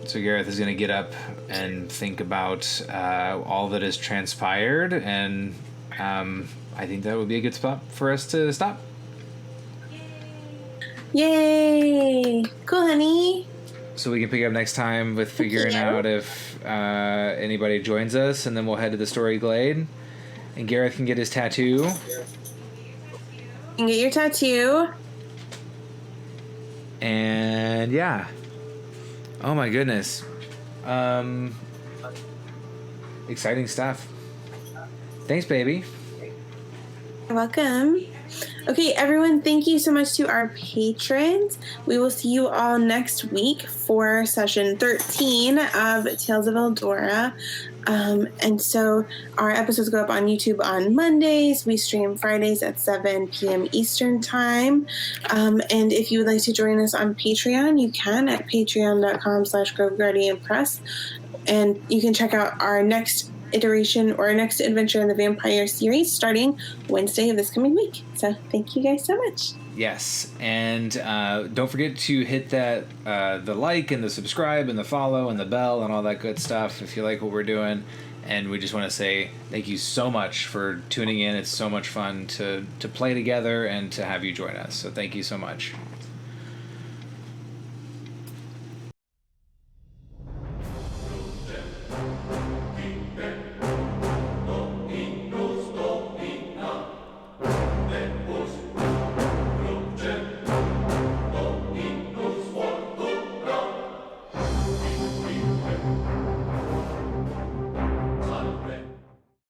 So Garreth is gonna get up and think about all that has transpired, and I think that would be a good spot for us to stop. Yay! Cool, honey. So we can pick up next time with figuring out if anybody joins us, and then we'll head to the Story Glade. And Garreth can get his tattoo. You can get your tattoo. And yeah. Oh my goodness. Exciting stuff. Thanks, baby. You're welcome. Okay, everyone, thank you so much to our patrons. We will see you all next week for session 13 of Tales of Eldura. And so our episodes go up on YouTube on Mondays. We stream Fridays at 7 p.m. Eastern Time. And if you would like to join us on Patreon, you can at patreon.com/GroveGuardianPress. And you can check out our next iteration or our next adventure in the Vampire series starting Wednesday of this coming week. So thank you guys so much. Yes, and don't forget to hit that the like and the subscribe and the follow and the bell and all that good stuff if you like what we're doing. And we just want to say thank you so much for tuning in. It's so much fun to play together and to have you join us. So thank you so much.